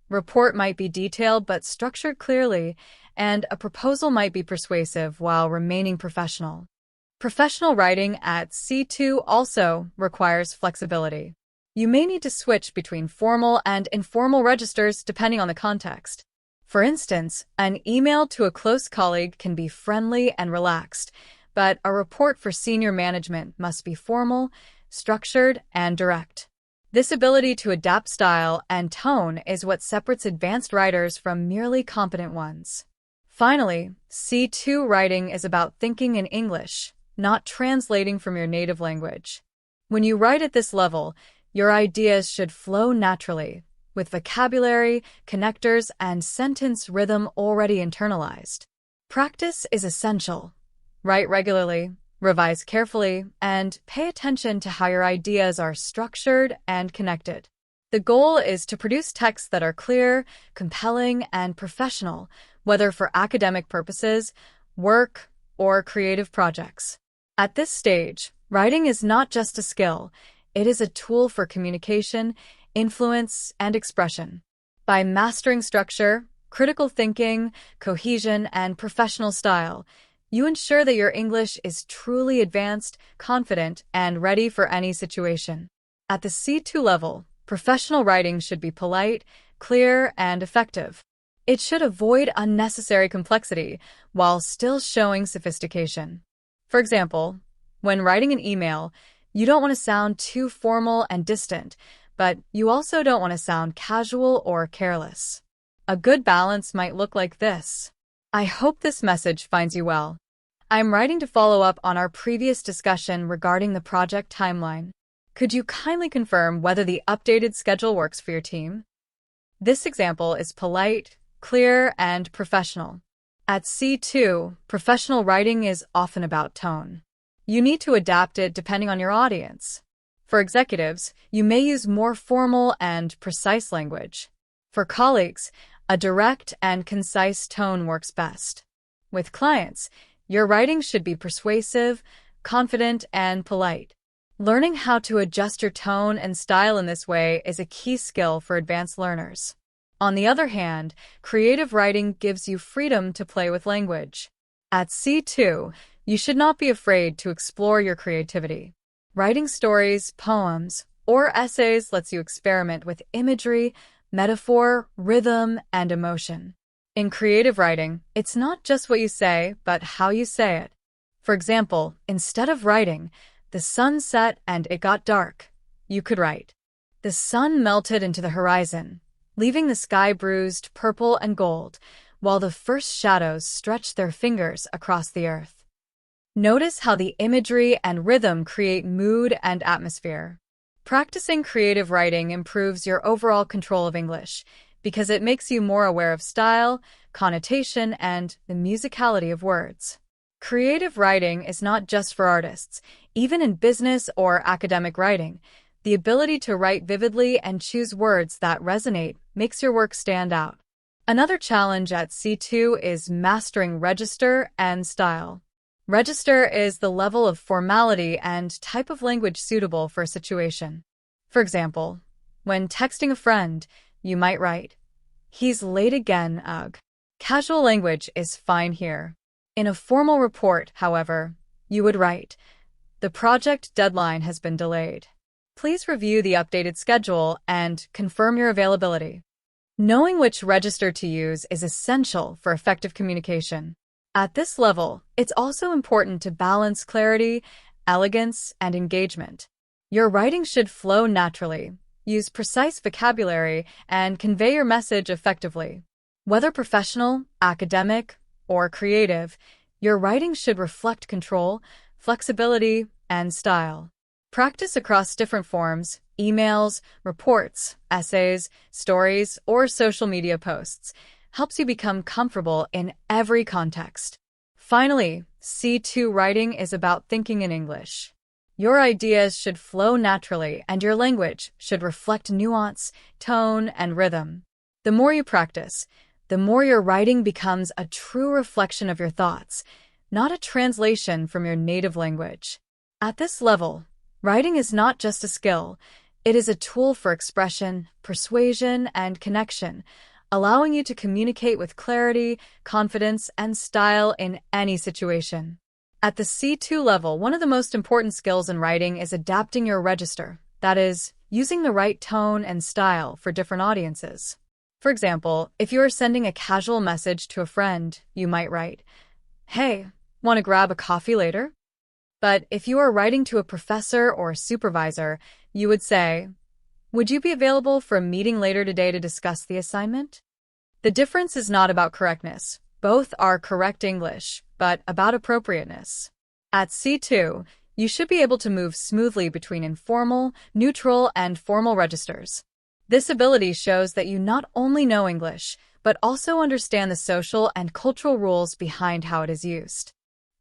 S1: report might be detailed but structured clearly, and a proposal might be persuasive while remaining professional. Professional writing at C2 also requires flexibility. You may need to switch between formal and informal registers depending on the context. For instance, an email to a close colleague can be friendly and relaxed, but a report for senior management must be formal, structured, and direct. This ability to adapt style and tone is what separates advanced writers from merely competent ones. Finally, C2 writing is about thinking in English, not translating from your native language. When you write at this level, your ideas should flow naturally, with vocabulary, connectors, and sentence rhythm already internalized. Practice is essential. Write regularly, revise carefully, and pay attention to how your ideas are structured and connected. The goal is to produce texts that are clear, compelling, and professional, whether for academic purposes, work, or creative projects. At this stage, writing is not just a skill, it is a tool for communication, influence, and expression. By mastering structure, critical thinking, cohesion, and professional style, you ensure that your English is truly advanced, confident, and ready for any situation. At the C2 level, professional writing should be polite, clear, and effective. It should avoid unnecessary complexity while still showing sophistication. For example, when writing an email, you don't want to sound too formal and distant, but you also don't want to sound casual or careless. A good balance might look like this. I hope this message finds you well. I'm writing to follow up on our previous discussion regarding the project timeline. Could you kindly confirm whether the updated schedule works for your team? This example is polite, clear, and professional. At C2, professional writing is often about tone. You need to adapt it depending on your audience. For executives, you may use more formal and precise language. For colleagues, a direct and concise tone works best. With clients, your writing should be persuasive, confident, and polite. Learning how to adjust your tone and style in this way is a key skill for advanced learners. On the other hand, creative writing gives you freedom to play with language. At C2, you should not be afraid to explore your creativity. Writing stories, poems, or essays lets you experiment with imagery, metaphor, rhythm, and emotion. In creative writing, it's not just what you say, but how you say it. For example, instead of writing, "The sun set and it got dark," you could write, "The sun melted into the horizon, leaving the sky bruised purple and gold, while the first shadows stretched their fingers across the earth." Notice how the imagery and rhythm create mood and atmosphere. Practicing creative writing improves your overall control of English, because it makes you more aware of style, connotation, and the musicality of words. Creative writing is not just for artists. Even in business or academic writing, the ability to write vividly and choose words that resonate makes your work stand out. Another challenge at C2 is mastering register and style. Register is the level of formality and type of language suitable for a situation. For example, when texting a friend, you might write, "He's late again, ugh." Casual language is fine here. In a formal report, however, you would write, "The project deadline has been delayed. Please review the updated schedule and confirm your availability." Knowing which register to use is essential for effective communication. At this level, it's also important to balance clarity, elegance, and engagement. Your writing should flow naturally, use precise vocabulary, and convey your message effectively. Whether professional, academic, or creative, your writing should reflect control, flexibility, and style. Practice across different forms: emails, reports, essays, stories, or social media posts helps you become comfortable in every context. Finally, C2 writing is about thinking in English. Your ideas should flow naturally, and your language should reflect nuance, tone, and rhythm. The more you practice, the more your writing becomes a true reflection of your thoughts, not a translation from your native language. At this level, writing is not just a skill, it is a tool for expression, persuasion, and connection, allowing you to communicate with clarity, confidence, and style in any situation. At the C2 level, one of the most important skills in writing is adapting your register, that is, using the right tone and style for different audiences. For example, if you are sending a casual message to a friend, you might write, "Hey, want to grab a coffee later?" But if you are writing to a professor or supervisor, you would say, Would you be available for a meeting later today to discuss the assignment? The difference is not about correctness. Both are correct English, but about appropriateness. At C2, you should be able to move smoothly between informal, neutral, and formal registers. This ability shows that you not only know English, but also understand the social and cultural rules behind how it is used.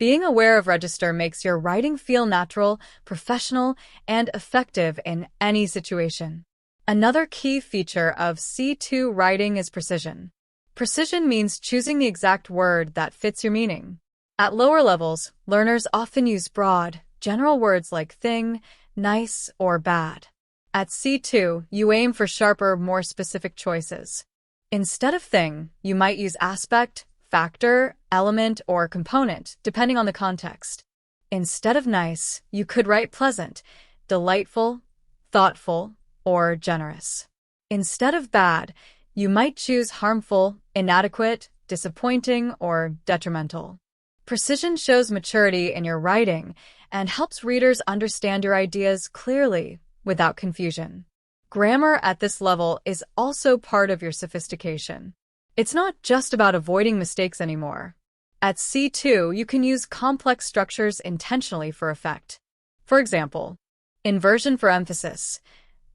S1: Being aware of register makes your writing feel natural, professional, and effective in any situation. Another key feature of C2 writing is precision. Precision means choosing the exact word that fits your meaning. At lower levels, learners often use broad, general words like thing, nice, or bad. At C2, you aim for sharper, more specific choices. Instead of thing, you might use aspect, factor, element, or component, depending on the context. Instead of nice, you could write pleasant, delightful, thoughtful, or generous. Instead of bad, you might choose harmful, inadequate, disappointing, or detrimental. Precision shows maturity in your writing and helps readers understand your ideas clearly without confusion. Grammar at this level is also part of your sophistication. It's not just about avoiding mistakes anymore. At C2, you can use complex structures intentionally for effect. For example, inversion for emphasis.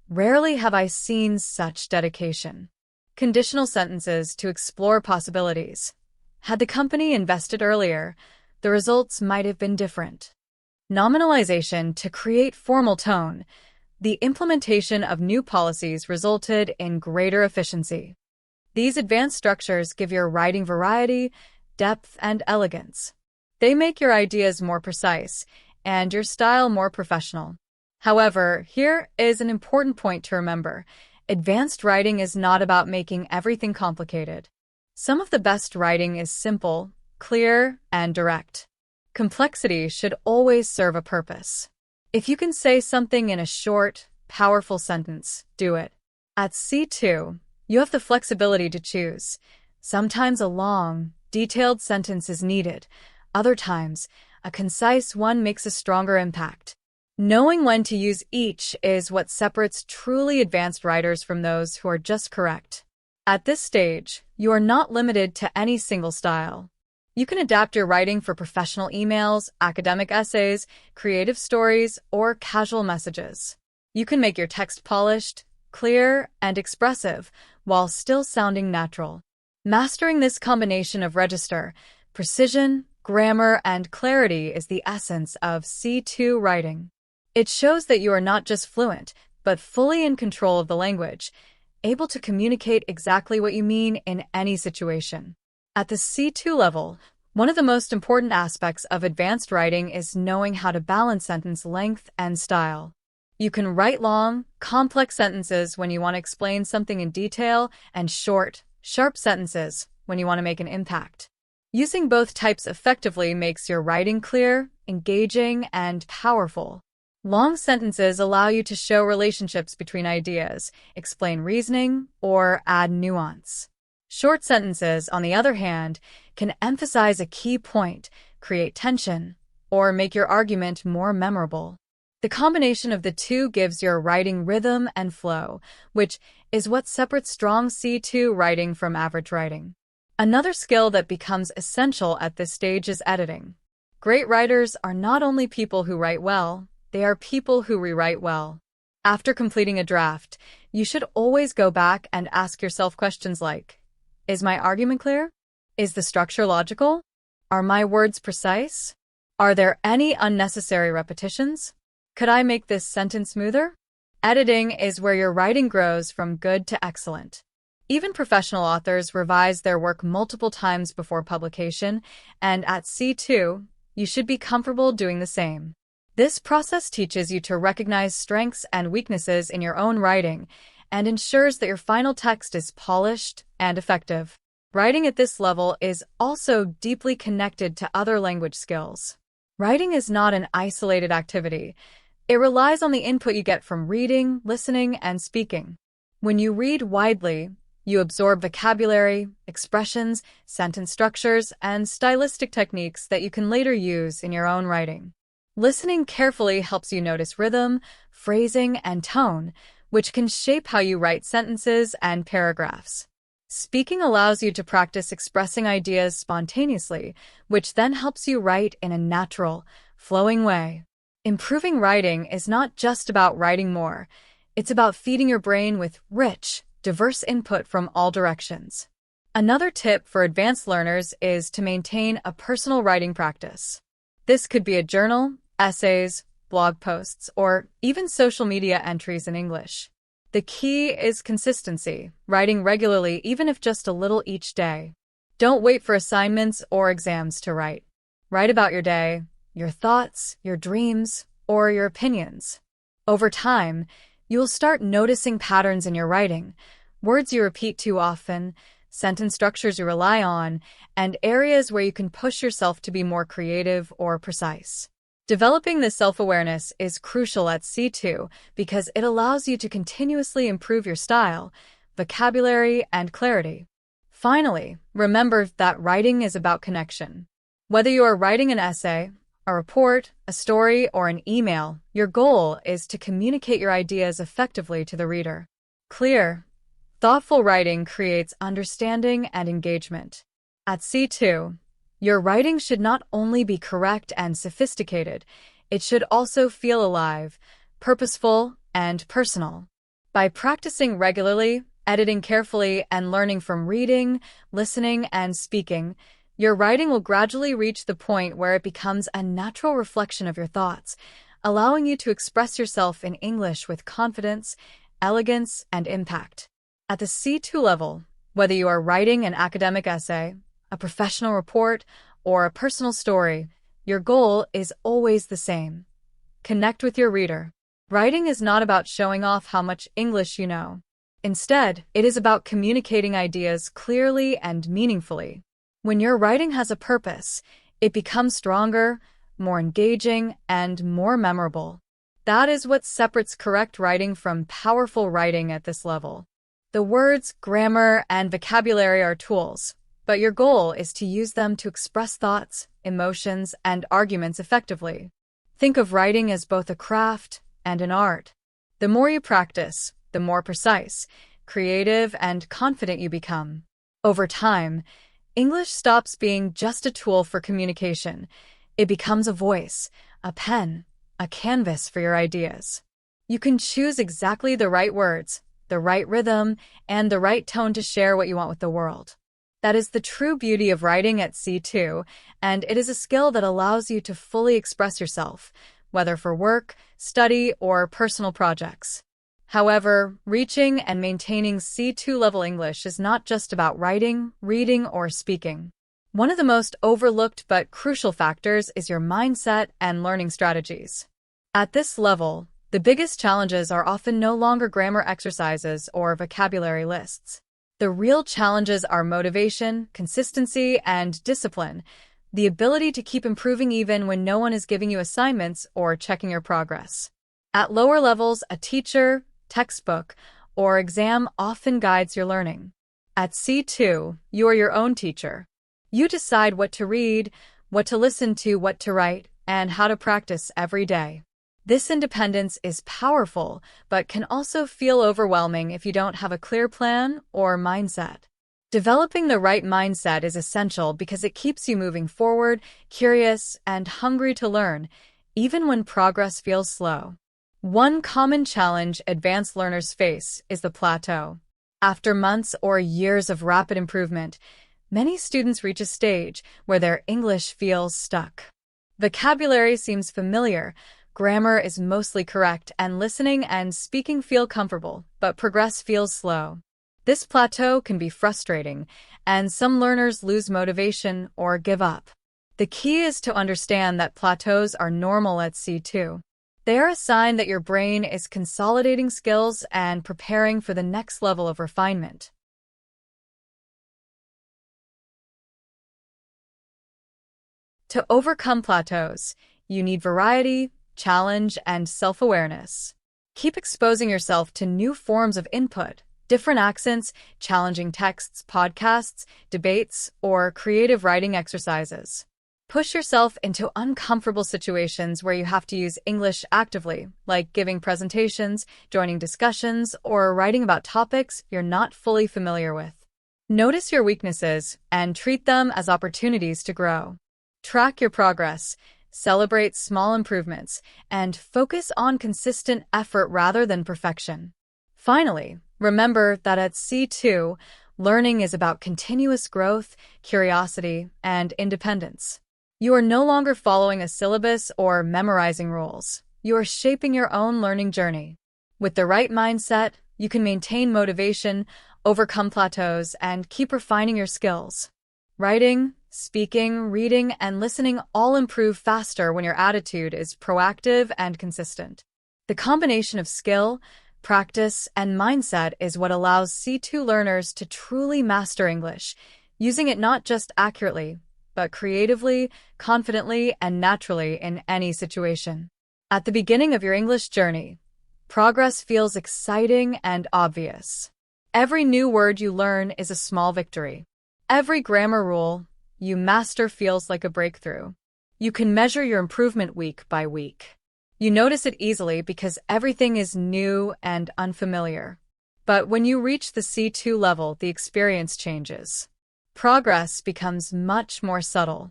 S1: Rarely have I seen such dedication. Conditional sentences to explore possibilities. Had the company invested earlier, the results might have been different. Nominalization to create formal tone. The implementation of new policies resulted in greater efficiency. These advanced structures give your writing variety, depth, and elegance. They make your ideas more precise and your style more professional. However, here is an important point to remember. Advanced writing is not about making everything complicated. Some of the best writing is simple, clear, and direct. Complexity should always serve a purpose. If you can say something in a short, powerful sentence, do it. At C2, you have the flexibility to choose. Sometimes a long, detailed sentence is needed. Other times, a concise one makes a stronger impact. Knowing when to use each is what separates truly advanced writers from those who are just correct. At this stage, you are not limited to any single style. You can adapt your writing for professional emails, academic essays, creative stories, or casual messages. You can make your text polished, clear, and expressive while still sounding natural. Mastering this combination of register, precision, grammar, and clarity is the essence of C2 writing. It shows that you are not just fluent, but fully in control of the language, able to communicate exactly what you mean in any situation. At the C2 level, one of the most important aspects of advanced writing is knowing how to balance sentence length and style. You can write long, complex sentences when you want to explain something in detail, and short, sharp sentences when you want to make an impact. Using both types effectively makes your writing clear, engaging, and powerful. Long sentences allow you to show relationships between ideas, explain reasoning, or add nuance. Short sentences, on the other hand, can emphasize a key point, create tension, or make your argument more memorable. The combination of the two gives your writing rhythm and flow, which is what separates strong C2 writing from average writing. Another skill that becomes essential at this stage is editing. Great writers are not only people who write well, they are people who rewrite well. After completing a draft, you should always go back and ask yourself questions like, is my argument clear? Is the structure logical? Are my words precise? Are there any unnecessary repetitions? Could I make this sentence smoother? Editing is where your writing grows from good to excellent. Even professional authors revise their work multiple times before publication, and at C2, you should be comfortable doing the same. This process teaches you to recognize strengths and weaknesses in your own writing and ensures that your final text is polished and effective. Writing at this level is also deeply connected to other language skills. Writing is not an isolated activity. It relies on the input you get from reading, listening, and speaking. When you read widely, you absorb vocabulary, expressions, sentence structures, and stylistic techniques that you can later use in your own writing. Listening carefully helps you notice rhythm, phrasing, and tone, which can shape how you write sentences and paragraphs. Speaking allows you to practice expressing ideas spontaneously, which then helps you write in a natural, flowing way. Improving writing is not just about writing more, it's about feeding your brain with rich, diverse input from all directions. Another tip for advanced learners is to maintain a personal writing practice. This could be a journal, essays, blog posts, or even social media entries in English. The key is consistency, writing regularly even if just a little each day. Don't wait for assignments or exams to write. Write about your day, your thoughts, your dreams, or your opinions. Over time, you'll start noticing patterns in your writing, words you repeat too often, sentence structures you rely on, and areas where you can push yourself to be more creative or precise. Developing this self-awareness is crucial at C2 because it allows you to continuously improve your style, vocabulary, and clarity. Finally, remember that writing is about connection. Whether you are writing an essay, a report, a story, or an email, your goal is to communicate your ideas effectively to the reader. Clear, thoughtful writing creates understanding and engagement. At C2, your writing should not only be correct and sophisticated, it should also feel alive, purposeful, and personal. By practicing regularly, editing carefully, and learning from reading, listening, and speaking, your writing will gradually reach the point where it becomes a natural reflection of your thoughts, allowing you to express yourself in English with confidence, elegance, and impact. At the C2 level, whether you are writing an academic essay, a professional report, or a personal story, your goal is always the same. Connect with your reader. Writing is not about showing off how much English you know. Instead, it is about communicating ideas clearly and meaningfully. When your writing has a purpose, it becomes stronger, more engaging, and more memorable. That is what separates correct writing from powerful writing at this level. The words, grammar, and vocabulary are tools, but your goal is to use them to express thoughts, emotions, and arguments effectively. Think of writing as both a craft and an art. The more you practice, the more precise, creative, and confident you become. Over time, English stops being just a tool for communication. It becomes a voice, a pen, a canvas for your ideas. You can choose exactly the right words, the right rhythm, and the right tone to share what you want with the world. That is the true beauty of writing at C2, and it is a skill that allows you to fully express yourself, whether for work, study, or personal projects. However, reaching and maintaining C2 level English is not just about writing, reading, or speaking. One of the most overlooked but crucial factors is your mindset and learning strategies. At this level, the biggest challenges are often no longer grammar exercises or vocabulary lists. The real challenges are motivation, consistency, and discipline, the ability to keep improving even when no one is giving you assignments or checking your progress. At lower levels, a teacher, textbook, or exam often guides your learning. At C2, you are your own teacher. You decide what to read, what to listen to, what to write, and how to practice every day. This independence is powerful, but can also feel overwhelming if you don't have a clear plan or mindset. Developing the right mindset is essential because it keeps you moving forward, curious, and hungry to learn, even when progress feels slow. One common challenge advanced learners face is the plateau. After months or years of rapid improvement, many students reach a stage where their English feels stuck. Vocabulary seems familiar, grammar is mostly correct, and listening and speaking feel comfortable, but progress feels slow. This plateau can be frustrating, and some learners lose motivation or give up. The key is to understand that plateaus are normal at C2. They are a sign that your brain is consolidating skills and preparing for the next level of refinement. To overcome plateaus, you need variety, challenge, and self-awareness. Keep exposing yourself to new forms of input, different accents, challenging texts, podcasts, debates, or creative writing exercises. Push yourself into uncomfortable situations where you have to use English actively, like giving presentations, joining discussions, or writing about topics you're not fully familiar with. Notice your weaknesses and treat them as opportunities to grow. Track your progress, celebrate small improvements, and focus on consistent effort rather than perfection. Finally, remember that at C2, learning is about continuous growth, curiosity, and independence. You are no longer following a syllabus or memorizing rules. You are shaping your own learning journey. With the right mindset, you can maintain motivation, overcome plateaus, and keep refining your skills. Writing, speaking, reading, and listening all improve faster when your attitude is proactive and consistent. The combination of skill, practice, and mindset is what allows C2 learners to truly master English, using it not just accurately, but creatively, confidently, and naturally in any situation. At the beginning of your English journey, progress feels exciting and obvious. Every new word you learn is a small victory. Every grammar rule you master feels like a breakthrough. You can measure your improvement week by week. You notice it easily because everything is new and unfamiliar. But when you reach the C2 level, the experience changes. Progress becomes much more subtle.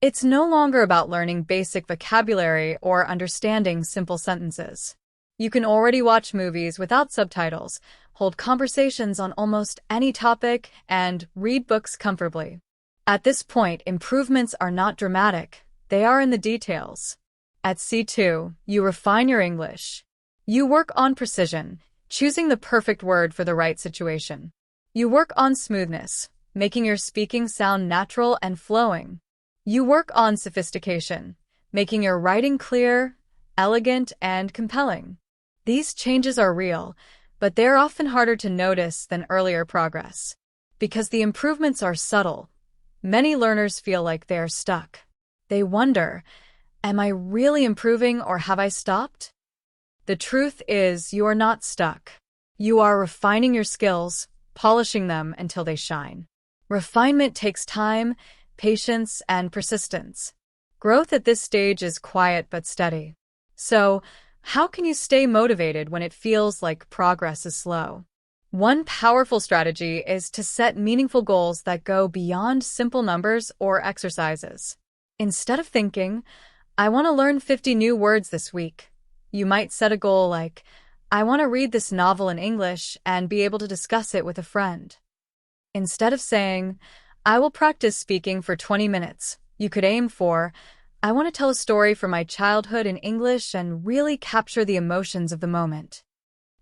S1: It's no longer about learning basic vocabulary or understanding simple sentences. You can already watch movies without subtitles, hold conversations on almost any topic, and read books comfortably. At this point, improvements are not dramatic, they are in the details. At C2, you refine your English. You work on precision, choosing the perfect word for the right situation. You work on smoothness, making your speaking sound natural and flowing. You work on sophistication, making your writing clear, elegant, and compelling. These changes are real, but they're often harder to notice than earlier progress. Because the improvements are subtle, many learners feel like they are stuck. They wonder, am I really improving or have I stopped? The truth is, you are not stuck. You are refining your skills, polishing them until they shine. Refinement takes time, patience, and persistence. Growth at this stage is quiet but steady. So, how can you stay motivated when it feels like progress is slow? One powerful strategy is to set meaningful goals that go beyond simple numbers or exercises. Instead of thinking, I want to learn 50 new words this week, you might set a goal like, I want to read this novel in English and be able to discuss it with a friend. Instead of saying, I will practice speaking for 20 minutes, you could aim for, I want to tell a story from my childhood in English and really capture the emotions of the moment.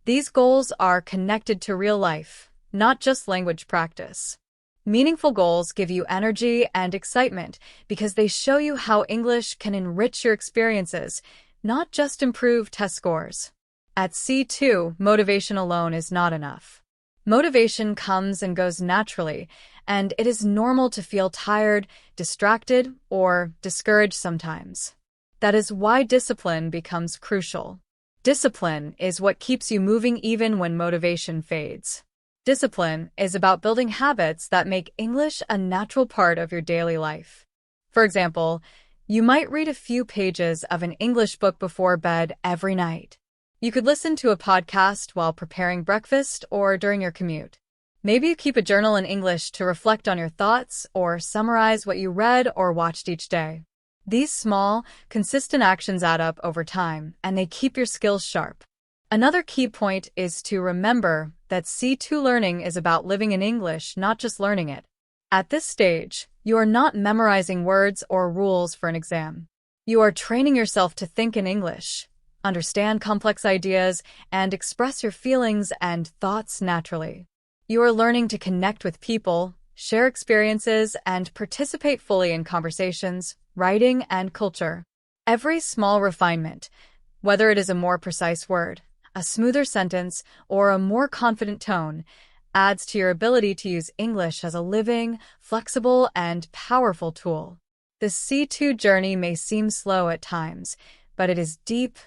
S1: These goals are connected to real life, not just language practice. Meaningful goals give you energy and excitement because they show you how English can enrich your experiences, not just improve test scores. At C2, motivation alone is not enough. Motivation comes and goes naturally, and it is normal to feel tired, distracted, or discouraged sometimes. That is why discipline becomes crucial. Discipline is what keeps you moving even when motivation fades. Discipline is about building habits that make English a natural part of your daily life. For example, you might read a few pages of an English book before bed every night. You could listen to a podcast while preparing breakfast or during your commute. Maybe you keep a journal in English to reflect on your thoughts or summarize what you read or watched each day. These small, consistent actions add up over time, and they keep your skills sharp. Another key point is to remember that C2 learning is about living in English, not just learning it. At this stage, you are not memorizing words or rules for an exam. You are training yourself to think in English, understand complex ideas, and express your feelings and thoughts naturally. You are learning to connect with people, share experiences, and participate fully in conversations, writing, and culture. Every small refinement, whether it is a more precise word, a smoother sentence, or a more confident tone, adds to your ability to use English as a living, flexible, and powerful tool. The C2 journey may seem slow at times, but it is deep,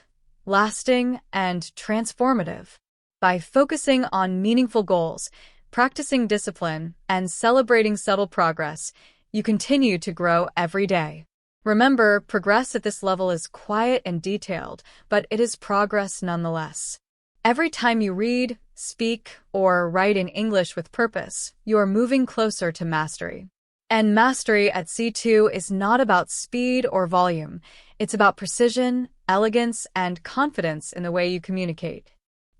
S1: lasting, and transformative. By focusing on meaningful goals, practicing discipline, and celebrating subtle progress, you continue to grow every day. Remember, progress at this level is quiet and detailed, but it is progress nonetheless. Every time you read, speak, or write in English with purpose, you are moving closer to mastery. And mastery at C2 is not about speed or volume. It's about precision, elegance, and confidence in the way you communicate.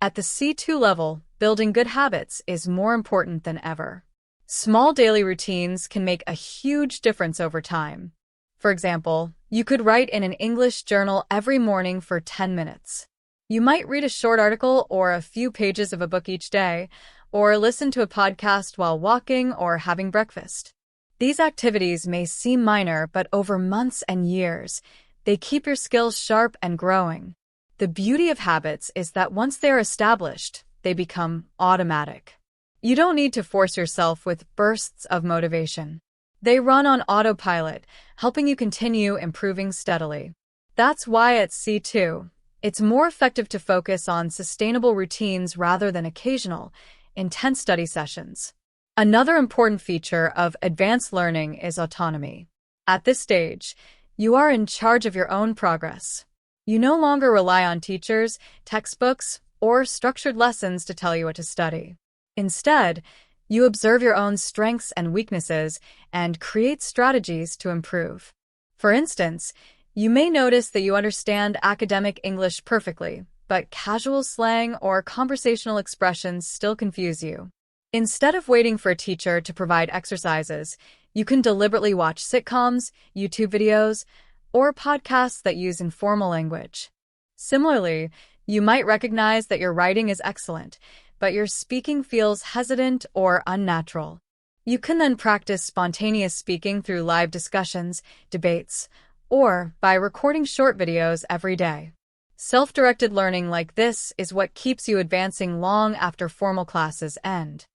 S1: At the C2 level, building good habits is more important than ever. Small daily routines can make a huge difference over time. For example, you could write in an English journal every morning for 10 minutes. You might read a short article or a few pages of a book each day, or listen to a podcast while walking or having breakfast. These activities may seem minor, but over months and years, they keep your skills sharp and growing. The beauty of habits is that once they are established, they become automatic. You don't need to force yourself with bursts of motivation. They run on autopilot, helping you continue improving steadily. That's why at C2, it's more effective to focus on sustainable routines rather than occasional, intense study sessions. Another important feature of advanced learning is autonomy. At this stage, you are in charge of your own progress. You no longer rely on teachers, textbooks, or structured lessons to tell you what to study. Instead, you observe your own strengths and weaknesses and create strategies to improve. For instance, you may notice that you understand academic English perfectly, but casual slang or conversational expressions still confuse you. Instead of waiting for a teacher to provide exercises, you can deliberately watch sitcoms, YouTube videos, or podcasts that use informal language. Similarly, you might recognize that your writing is excellent, but your speaking feels hesitant or unnatural. You can then practice spontaneous speaking through live discussions, debates, or by recording short videos every day. Self-directed learning like this is what keeps you advancing long after formal classes end.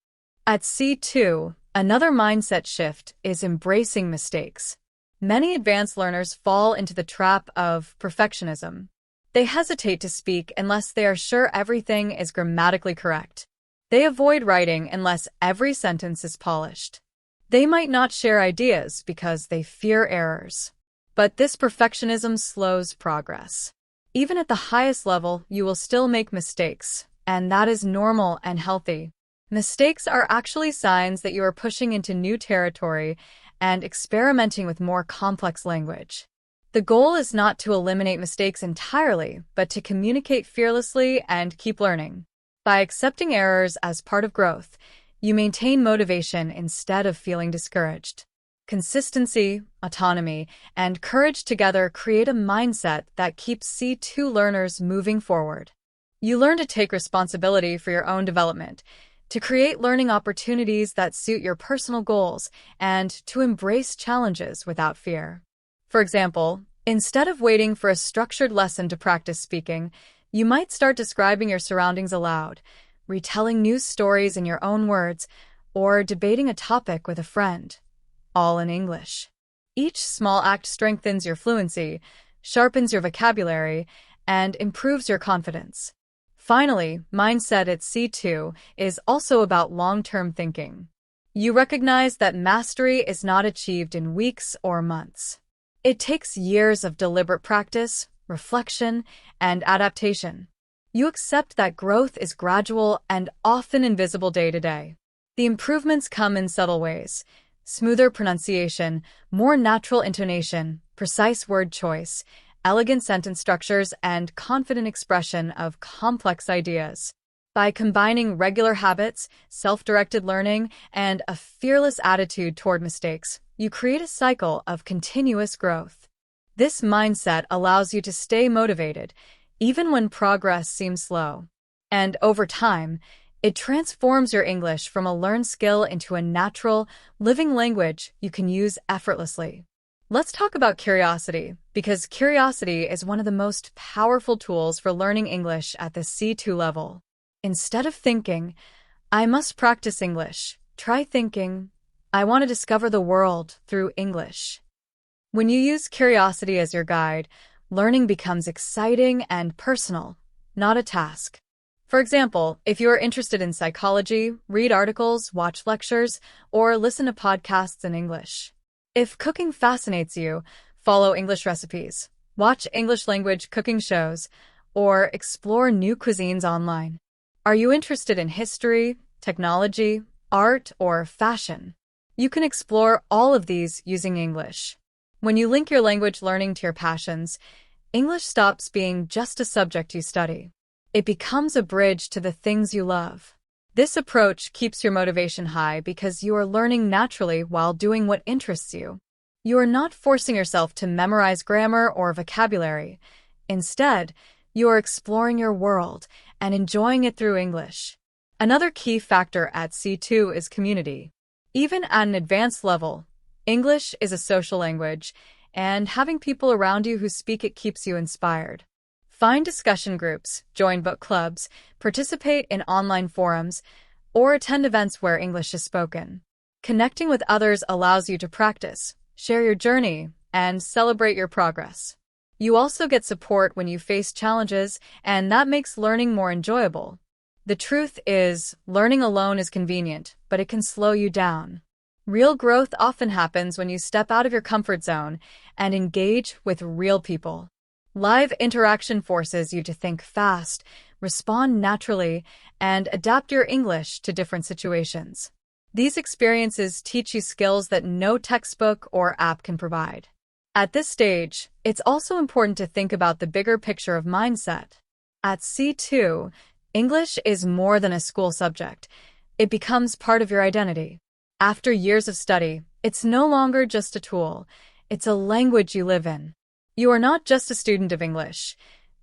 S1: At C2, another mindset shift is embracing mistakes. Many advanced learners fall into the trap of perfectionism. They hesitate to speak unless they are sure everything is grammatically correct. They avoid writing unless every sentence is polished. They might not share ideas because they fear errors. But this perfectionism slows progress. Even at the highest level, you will still make mistakes, and that is normal and healthy. Mistakes are actually signs that you are pushing into new territory and experimenting with more complex language. The goal is not to eliminate mistakes entirely, but to communicate fearlessly and keep learning. By accepting errors as part of growth, you maintain motivation instead of feeling discouraged. Consistency, autonomy, and courage together create a mindset that keeps C2 learners moving forward. You learn to take responsibility for your own development, to create learning opportunities that suit your personal goals, and to embrace challenges without fear. For example, instead of waiting for a structured lesson to practice speaking, you might start describing your surroundings aloud, retelling news stories in your own words, or debating a topic with a friend, all in English. Each small act strengthens your fluency, sharpens your vocabulary, and improves your confidence. Finally, mindset at C2 is also about long-term thinking. You recognize that mastery is not achieved in weeks or months. It takes years of deliberate practice, reflection, and adaptation. You accept that growth is gradual and often invisible day to day. The improvements come in subtle ways: smoother pronunciation, more natural intonation, precise word choice, elegant sentence structures, and confident expression of complex ideas. By combining regular habits, self-directed learning, and a fearless attitude toward mistakes, you create a cycle of continuous growth. This mindset allows you to stay motivated, even when progress seems slow. And over time, it transforms your English from a learned skill into a natural, living language you can use effortlessly. Let's talk about curiosity, because curiosity is one of the most powerful tools for learning English at the C2 level. Instead of thinking, "I must practice English," try thinking, "I want to discover the world through English." When you use curiosity as your guide, learning becomes exciting and personal, not a task. For example, if you are interested in psychology, read articles, watch lectures, or listen to podcasts in English. If cooking fascinates you, follow English recipes, watch English language cooking shows, or explore new cuisines online. Are you interested in history, technology, art, or fashion? You can explore all of these using English. When you link your language learning to your passions, English stops being just a subject you study. It becomes a bridge to the things you love. This approach keeps your motivation high because you are learning naturally while doing what interests you. You are not forcing yourself to memorize grammar or vocabulary. Instead, you are exploring your world and enjoying it through English. Another key factor at C2 is community. Even at an advanced level, English is a social language, and having people around you who speak it keeps you inspired. Find discussion groups, join book clubs, participate in online forums, or attend events where English is spoken. Connecting with others allows you to practice, share your journey, and celebrate your progress. You also get support when you face challenges, and that makes learning more enjoyable. The truth is, learning alone is convenient, but it can slow you down. Real growth often happens when you step out of your comfort zone and engage with real people. Live interaction forces you to think fast, respond naturally, and adapt your English to different situations. These experiences teach you skills that no textbook or app can provide. At this stage, it's also important to think about the bigger picture of mindset. At C2, English is more than a school subject. It becomes part of your identity. After years of study, it's no longer just a tool. It's a language you live in. You are not just a student of English.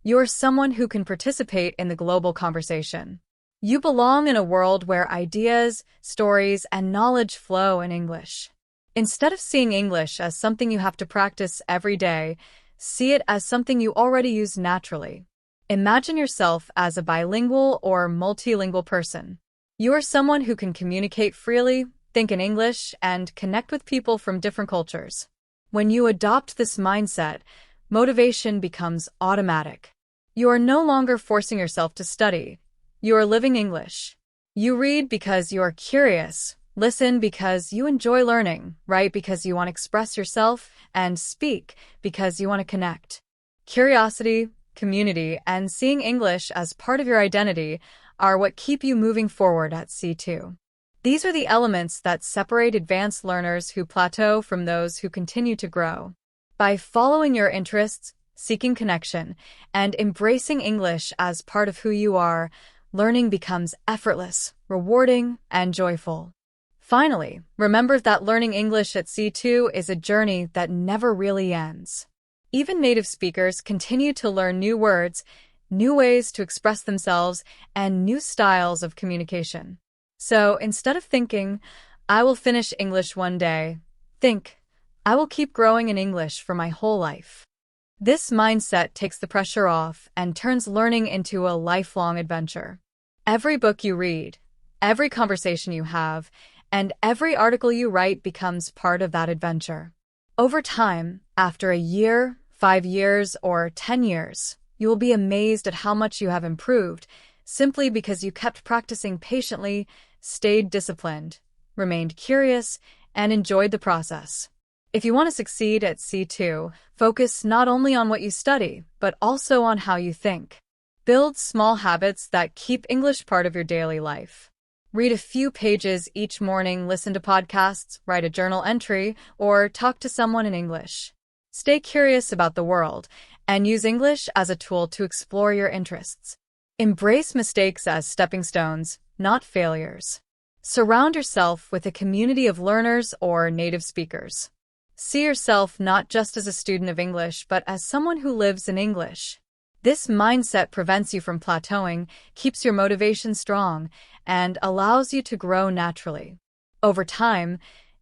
S1: You are someone who can participate in the global conversation. You belong in a world where ideas, stories, and knowledge flow in English. Instead of seeing English as something you have to practice every day, see it as something you already use naturally. Imagine yourself as a bilingual or multilingual person. You are someone who can communicate freely, think in English, and connect with people from different cultures. When you adopt this mindset, motivation becomes automatic. You are no longer forcing yourself to study. You are living English. You read because you are curious, listen because you enjoy learning, write because you want to express yourself, and speak because you want to connect. Curiosity, community, and seeing English as part of your identity are what keep you moving forward at C2. These are the elements that separate advanced learners who plateau from those who continue to grow. By following your interests, seeking connection, and embracing English as part of who you are, learning becomes effortless, rewarding, and joyful. Finally, remember that learning English at C2 is a journey that never really ends. Even native speakers continue to learn new words, new ways to express themselves, and new styles of communication. So instead of thinking, I will finish English one day, think, I will keep growing in English for my whole life. This mindset takes the pressure off and turns learning into a lifelong adventure. Every book you read, every conversation you have, and every article you write becomes part of that adventure. Over time, after a year, 5 years, or 10 years, you will be amazed at how much you have improved simply because you kept practicing patiently, stayed disciplined, remained curious, and enjoyed the process. If you want to succeed at C2, focus not only on what you study, but also on how you think. Build small habits that keep English part of your daily life. Read a few pages each morning, listen to podcasts, write a journal entry, or talk to someone in English. Stay curious about the world, and use English as a tool to explore your interests. Embrace mistakes as stepping stones, not failures. Surround yourself with a community of learners or native speakers. See yourself not just as a student of English, but as someone who lives in English. This mindset prevents you from plateauing, keeps your motivation strong, and allows you to grow naturally. Over time,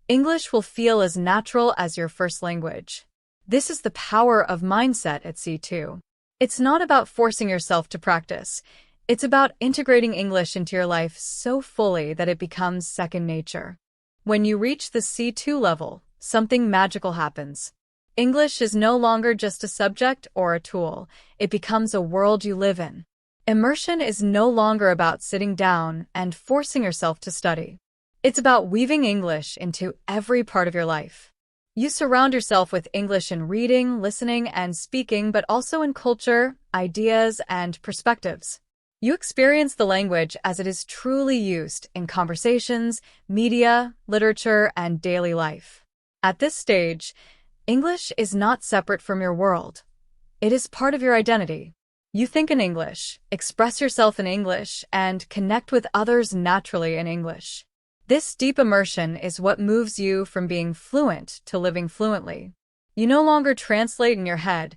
S1: English will feel as natural as your first language. This is the power of mindset at C2. It's not about forcing yourself to practice. It's about integrating English into your life so fully that it becomes second nature. When you reach the C2 level, something magical happens. English is no longer just a subject or a tool. It becomes a world you live in. Immersion is no longer about sitting down and forcing yourself to study. It's about weaving English into every part of your life. You surround yourself with English in reading, listening, and speaking, but also in culture, ideas, and perspectives. You experience the language as it is truly used in conversations, media, literature, and daily life. At this stage, English is not separate from your world. It is part of your identity. You think in English, express yourself in English, and connect with others naturally in English. This deep immersion is what moves you from being fluent to living fluently. You no longer translate in your head,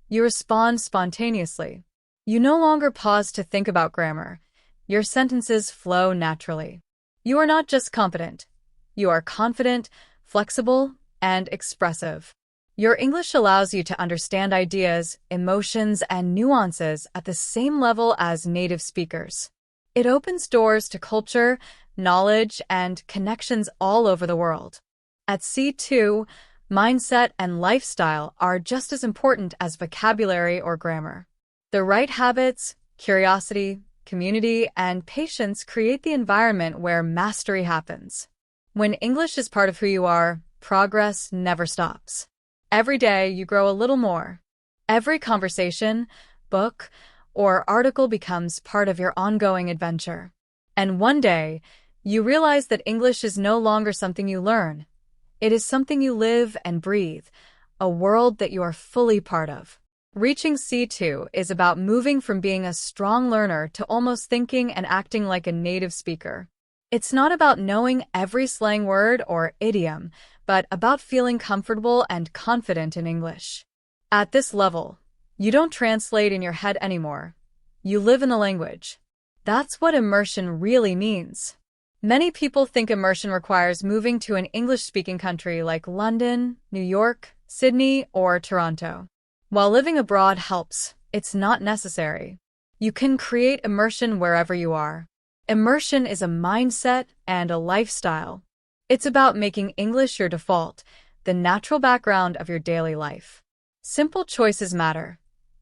S1: you respond spontaneously. You no longer pause to think about grammar. Your sentences flow naturally. You are not just competent. You are confident, flexible, and expressive. Your English allows you to understand ideas, emotions, and nuances at the same level as native speakers. It opens doors to culture, knowledge, and connections all over the world. At C2, mindset and lifestyle are just as important as vocabulary or grammar. The right habits, curiosity, community, and patience create the environment where mastery happens. When English is part of who you are, progress never stops. Every day, you grow a little more. Every conversation, book, or article becomes part of your ongoing adventure. And one day, you realize that English is no longer something you learn. It is something you live and breathe, a world that you are fully part of. Reaching C2 is about moving from being a strong learner to almost thinking and acting like a native speaker. It's not about knowing every slang word or idiom, but about feeling comfortable and confident in English. At this level, you don't translate in your head anymore. You live in the language. That's what immersion really means. Many people think immersion requires moving to an English-speaking country like London, New York, Sydney, or Toronto. While living abroad helps, it's not necessary. You can create immersion wherever you are. Immersion is a mindset and a lifestyle. It's about making English your default, the natural background of your daily life. Simple choices matter.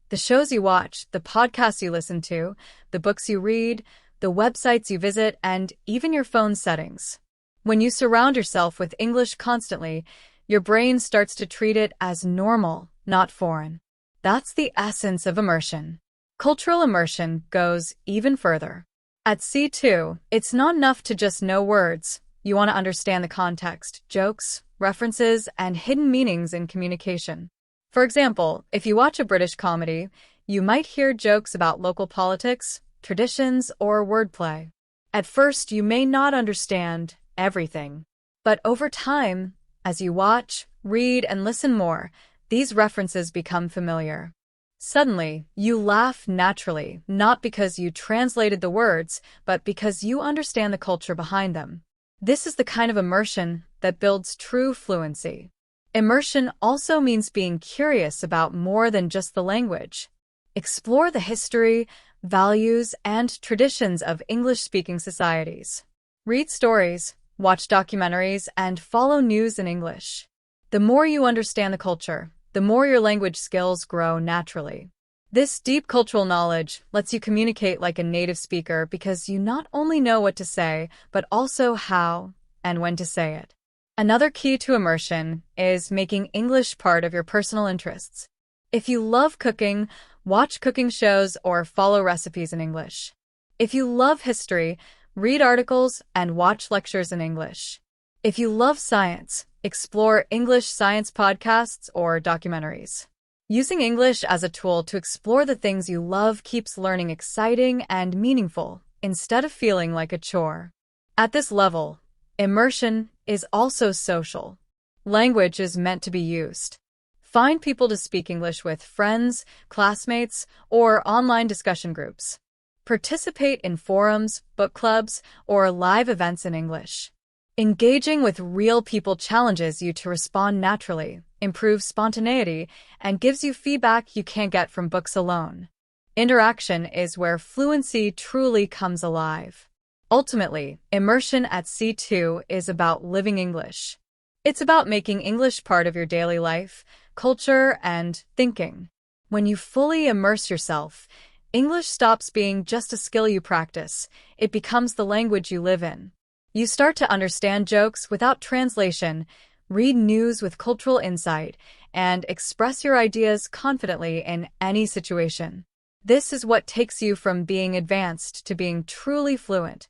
S1: The shows you watch, the podcasts you listen to, the books you read, the websites you visit, and even your phone settings. When you surround yourself with English constantly, your brain starts to treat it as normal, not foreign. That's the essence of immersion. Cultural immersion goes even further. At C2, it's not enough to just know words. You want to understand the context, jokes, references, and hidden meanings in communication. For example, if you watch a British comedy, you might hear jokes about local politics, traditions, or wordplay. At first, you may not understand everything. But over time, as you watch, read, and listen more, these references become familiar. Suddenly, you laugh naturally, not because you translated the words, but because you understand the culture behind them. This is the kind of immersion that builds true fluency. Immersion also means being curious about more than just the language. Explore the history, values, and traditions of English-speaking societies. Read stories, watch documentaries, and follow news in English. The more you understand the culture, the more your language skills grow naturally. This deep cultural knowledge lets you communicate like a native speaker because you not only know what to say, but also how and when to say it. Another key to immersion is making English part of your personal interests. If you love cooking, watch cooking shows or follow recipes in English. If you love history, read articles and watch lectures in English. If you love science, explore English science podcasts or documentaries. Using English as a tool to explore the things you love keeps learning exciting and meaningful, instead of feeling like a chore. At this level, immersion is also social. Language is meant to be used. Find people to speak English with, friends, classmates, or online discussion groups. Participate in forums, book clubs, or live events in English. Engaging with real people challenges you to respond naturally, improves spontaneity, and gives you feedback you can't get from books alone. Interaction is where fluency truly comes alive. Ultimately, immersion at C2 is about living English. It's about making English part of your daily life, culture, and thinking. When you fully immerse yourself, English stops being just a skill you practice. It becomes the language you live in. You start to understand jokes without translation, read news with cultural insight, and express your ideas confidently in any situation. This is what takes you from being advanced to being truly fluent.